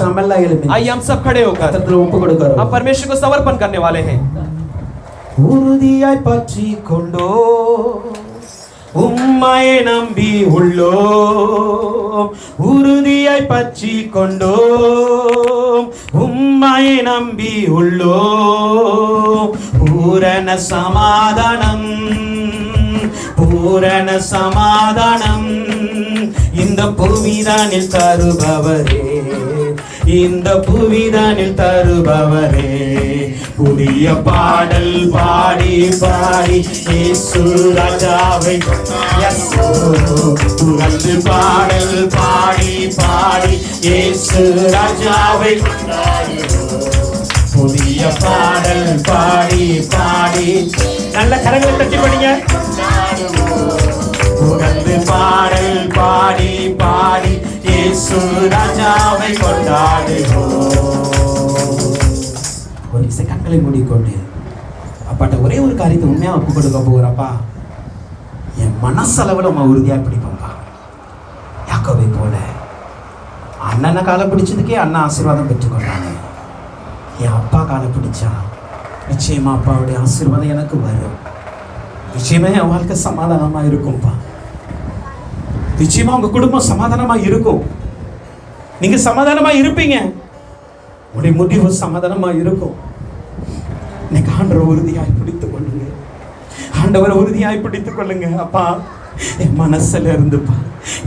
आइए हम सब खड़े होकर கர்த்தருக்கு ஒப்பு கொடுக்கிறோம். हम परमेश्वर को समर्पण करने वाले हैं। உறுதியாய் பற்றி கொண்டோ உம்மையை நம்பி உள்ளோம், உறுதியாய் பற்றி கொண்டோம் உம்மையை நம்பி உள்ளோம். பூரண சமாதானம், பூரண சமாதானம் இந்த புவிதானில் தருபவரே, இந்த புவிதானில் தருபவரே. புதிய பாடல் பாடி பாடி இயேசு ராஜாவை புகழ்ந்து பாடல் பாடி பாடி இயேசு ராஜாவை புதிய பாடல் பாடி பாடி நல்ல கரங்களை தட்டி படிங்க. புகழ்ந்து பாடல் பாடி பாடி இயேசு ராஜாவை கொண்டாடுவோம். ஒரு கண்களை மூடிக்கொண்டு அப்பாட்ட ஒரே ஒரு காரியத்தை உண்மையா ஒப்பு கொடுக்க போகிறப்பா, என் மனசளவில் நம்ம உறுதியா பிடிப்போம்ப்பா. யாக்கோபை போல அண்ணனை காலை பிடிச்சதுக்கே அண்ணன் ஆசீர்வாதம் பெற்றுக்கொண்டாங்க. என் அப்பா காலை பிடிச்சா நிச்சயமா அப்பாவுடைய ஆசீர்வாதம் எனக்கு வரும். நிச்சயமா என் வாழ்க்கை சமாதானமா இருக்கும்பா. நிச்சயமா உங்க குடும்பம் சமாதானமா இருக்கும். நீங்க சமாதானமா இருப்பீங்க. உங்களுடைய முடிவு சமாதானமா இருக்கும். இன்னைக்கு ஆண்டவரை உறுதியாய் பிடித்துக் கொள்ளுங்க. ஆண்டவரை உறுதியாய் பிடித்துக் கொள்ளுங்க. அப்பா, என் மனசுல இருந்துப்பா,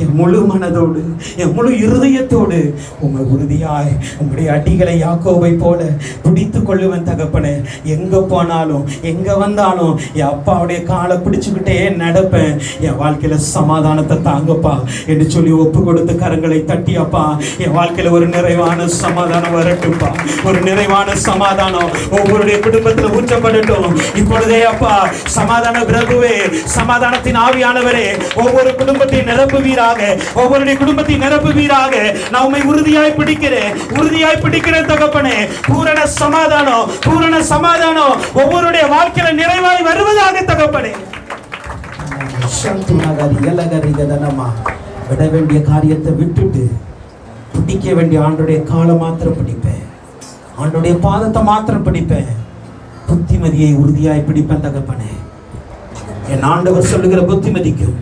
என் முழு மனதோடு என் முழு இருதயத்தோடு உங்க உறுதியாய் உங்களுடைய அடிகளை யாக்கோபை போல பிடித்துக் கொள்ளுவேன் தகப்பனே. எங்க போனாலும் எங்க வந்தாலும் என் அப்பாவுடைய காலை பிடிச்சுக்கிட்டே நடப்பேன். என் வாழ்க்கையில சமாதானத்தை தாங்கப்பா என்று சொல்லி ஒப்பு கொடுத்து கரங்களை தட்டி, அப்பா என் வாழ்க்கையில ஒரு நிறைவான சமாதானம் வரட்டும்பா. ஒரு நிறைவான சமாதானம் ஒவ்வொருடைய குடும்பத்துல ஊற்றப்படட்டும் இப்பொழுதே. அப்பா சமாதான பிரபுவே, சமாதானத்தின் ஆவியானவரே, ஒவ்வொரு குடும்பத்தையும் நிரப்புவீராக, ஒவ்வொருடைய குடும்பத்தை நிரப்புவீராக. நான் உம்மை உறுதியாய் பிடிக்கிறேன் தகப்பனே. பூரண சமாதானம், பூரண சமாதானம் ஒவ்வொருடைய வாழ்க்கையில நிறைவாய் வருவதாக தகப்பனே. விட வேண்டிய காரியத்தை விட்டுட்டு பிடிக்க வேண்டிய ஆண்டுடைய காலை மாத்திரம் பிடிப்பேன், ஆண்டுடைய பாதத்தை மாத்திரம் பிடிப்பேன். புத்திமதியை உறுதியாய் பிடிப்பேன் தகப்பனே. என் ஆண்டவர் சொல்லுகிற புத்திமதிக்கும்,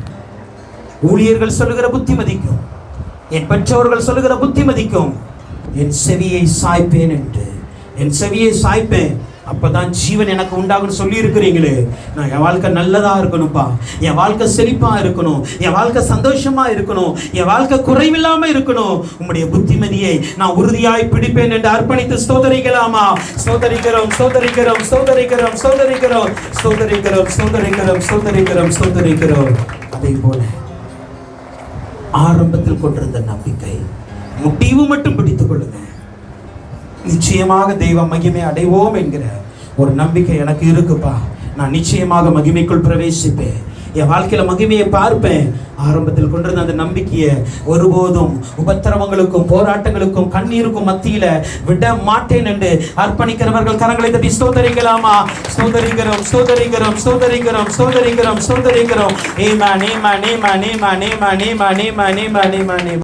ஊழியர்கள் சொல்லுகிற புத்திமதிக்கும், என் பெற்றோர்கள் சொல்லுகிற புத்திமதிக்கும் என் செவியை சாய்ப்பேன் என்று, என் செவியை சாய்ப்பேன். அப்பதான் ஜீவன் எனக்கு உண்டாகும்னு சொல்லி இருக்கிறீங்களே. நான் என் வாழ்க்கை நல்லதா இருக்கணும்ப்பா, என் வாழ்க்கை செழிப்பா இருக்கணும், என் வாழ்க்கை சந்தோஷமா இருக்கணும், என் வாழ்க்கை குறைவில்லாம இருக்கணும். உம்முடைய புத்திமதியை நான் உறுதியாய் பிடிப்பேன் என்று அர்ப்பணித்து ஸ்தோத்தரிக்கலாமா? ஸ்தோத்தரிக்கிறோம், ஸ்தோத்தரிக்கிறோம், ஸ்தோத்தரிக்கிறோம், ஸ்தோத்தரிக்கிறோம், ஸ்தோத்தரிக்கிறோம், ஸ்தோத்தரிக்கிறோம், ஸ்தோத்தரிக்கிறோம், ஸ்தோத்தரிக்கிறோம். அதே போல ஆரம்பத்தில் கொண்டிருந்த நம்பிக்கை முடிவு மட்டும் பிடித்துக் கொள்ளுங்க. நிச்சயமாக தெய்வ மகிமை அடைவோம் என்கிற ஒரு நம்பிக்கை எனக்கு இருக்குப்பா. நான் நிச்சயமாக மகிமைக்குள் பிரவேசிப்பேன், என் வாழ்க்கையில மகிமையை பார்ப்பேன். ஆரம்பத்தில் கொண்டிருந்த அந்த நம்பிக்கையை ஒருபோதும் உபத்திரவங்களுக்கும் போராட்டங்களுக்கும் கண்ணீருக்கும் மத்தியில விட மாட்டேன் என்று அர்ப்பணிக்கிறவர்கள் கரங்களை தட்டி ஸ்தோத்தரிக்கலாமா? ஸ்தோத்தரிக்கிறோம், ஸ்தோத்தரிக்கிறோம், ஸ்தோத்தரிக்கிறோம், ஸ்தோத்தரிக்கிறோம், ஸ்தோத்தரிக்கிறோம். ஆமென், ஆமென், ஆமென், ஆமென், ஆமென், ஆமென், ஆமென், ஆமென்.